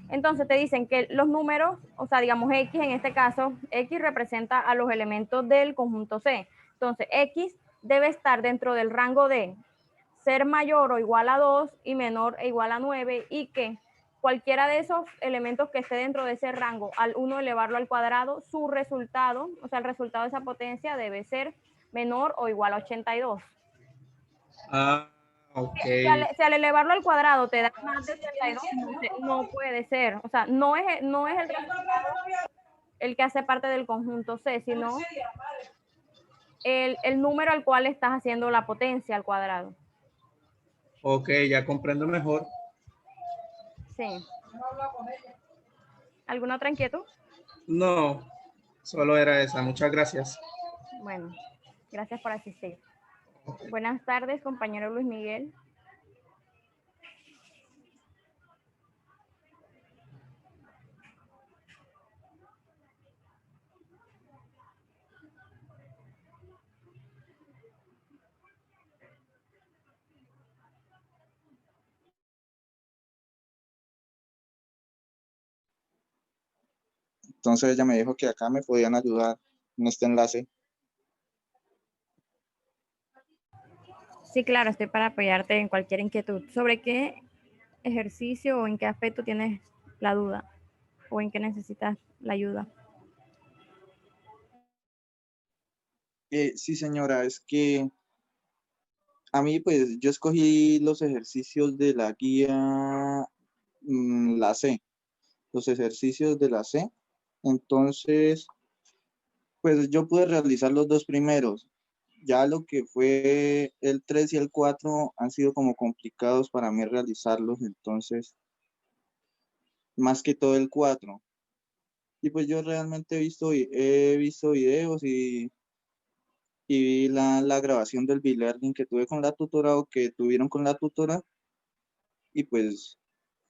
Entonces te dicen que los números, o sea, digamos X en este caso, X representa a los elementos del conjunto C. Entonces X debe estar dentro del rango de ser mayor o igual a 2 y menor e igual a 9, y que cualquiera de esos elementos que esté dentro de ese rango, al 1 elevarlo al cuadrado, su resultado, o sea, el resultado de esa potencia debe ser menor o igual a 82. Ah, ok. Si al elevarlo al cuadrado te da más de 82, no puede ser. O sea, no es el resultado el que hace parte del conjunto C, sino el número al cual estás haciendo la potencia al cuadrado. Ok, ya comprendo mejor. Sí. ¿Alguna otra inquietud? No, solo era esa. Muchas gracias. Bueno, gracias por asistir. Buenas tardes, compañero Luis Miguel. Entonces ella me dijo que acá me podían ayudar en este enlace. Sí, claro, estoy para apoyarte en cualquier inquietud. ¿Sobre qué ejercicio o en qué aspecto tienes la duda o en qué necesitas la ayuda? Sí, señora, es que a mí, pues, yo escogí los ejercicios de la guía, la C, los ejercicios de la C. Entonces, pues yo pude realizar los dos primeros. Ya lo que fue el 3 y el 4 han sido como complicados para mí realizarlos, entonces, más que todo el 4. Y pues yo realmente he visto videos y vi la grabación del B-Learning que tuve con la tutora o que tuvieron con la tutora. Y pues,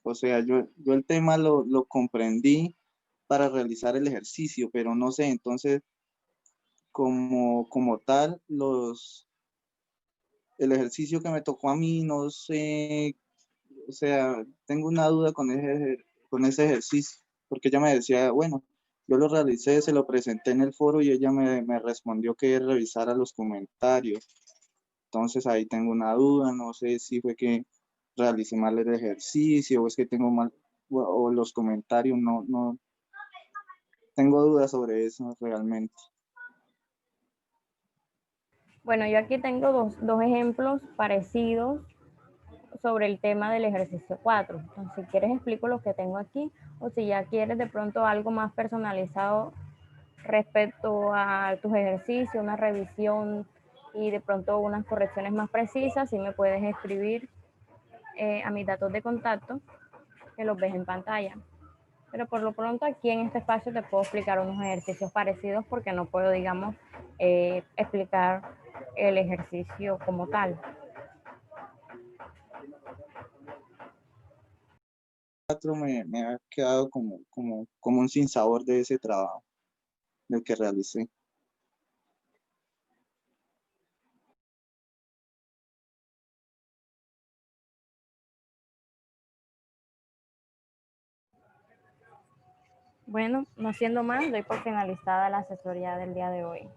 o sea, yo el tema lo comprendí para realizar el ejercicio, pero no sé, entonces, como tal, el ejercicio que me tocó a mí, no sé, o sea, tengo una duda con ese ejercicio, porque ella me decía, bueno, yo lo realicé, se lo presenté en el foro y ella me respondió que revisara los comentarios. Entonces ahí tengo una duda, no sé si fue que realicé mal el ejercicio o es que tengo mal, o los comentarios, no, tengo dudas sobre eso realmente. Bueno, yo aquí tengo dos ejemplos parecidos sobre el tema del ejercicio 4. Entonces, si quieres explico lo que tengo aquí, o si ya quieres de pronto algo más personalizado respecto a tus ejercicios, una revisión y de pronto unas correcciones más precisas, si me puedes escribir a mis datos de contacto, que los ves en pantalla. Pero por lo pronto aquí en este espacio te puedo explicar unos ejercicios parecidos porque no puedo, digamos, explicar el ejercicio como tal. 4 me ha quedado como un sinsabor de ese trabajo, del que realicé. Bueno, no siendo más, doy por finalizada la asesoría del día de hoy.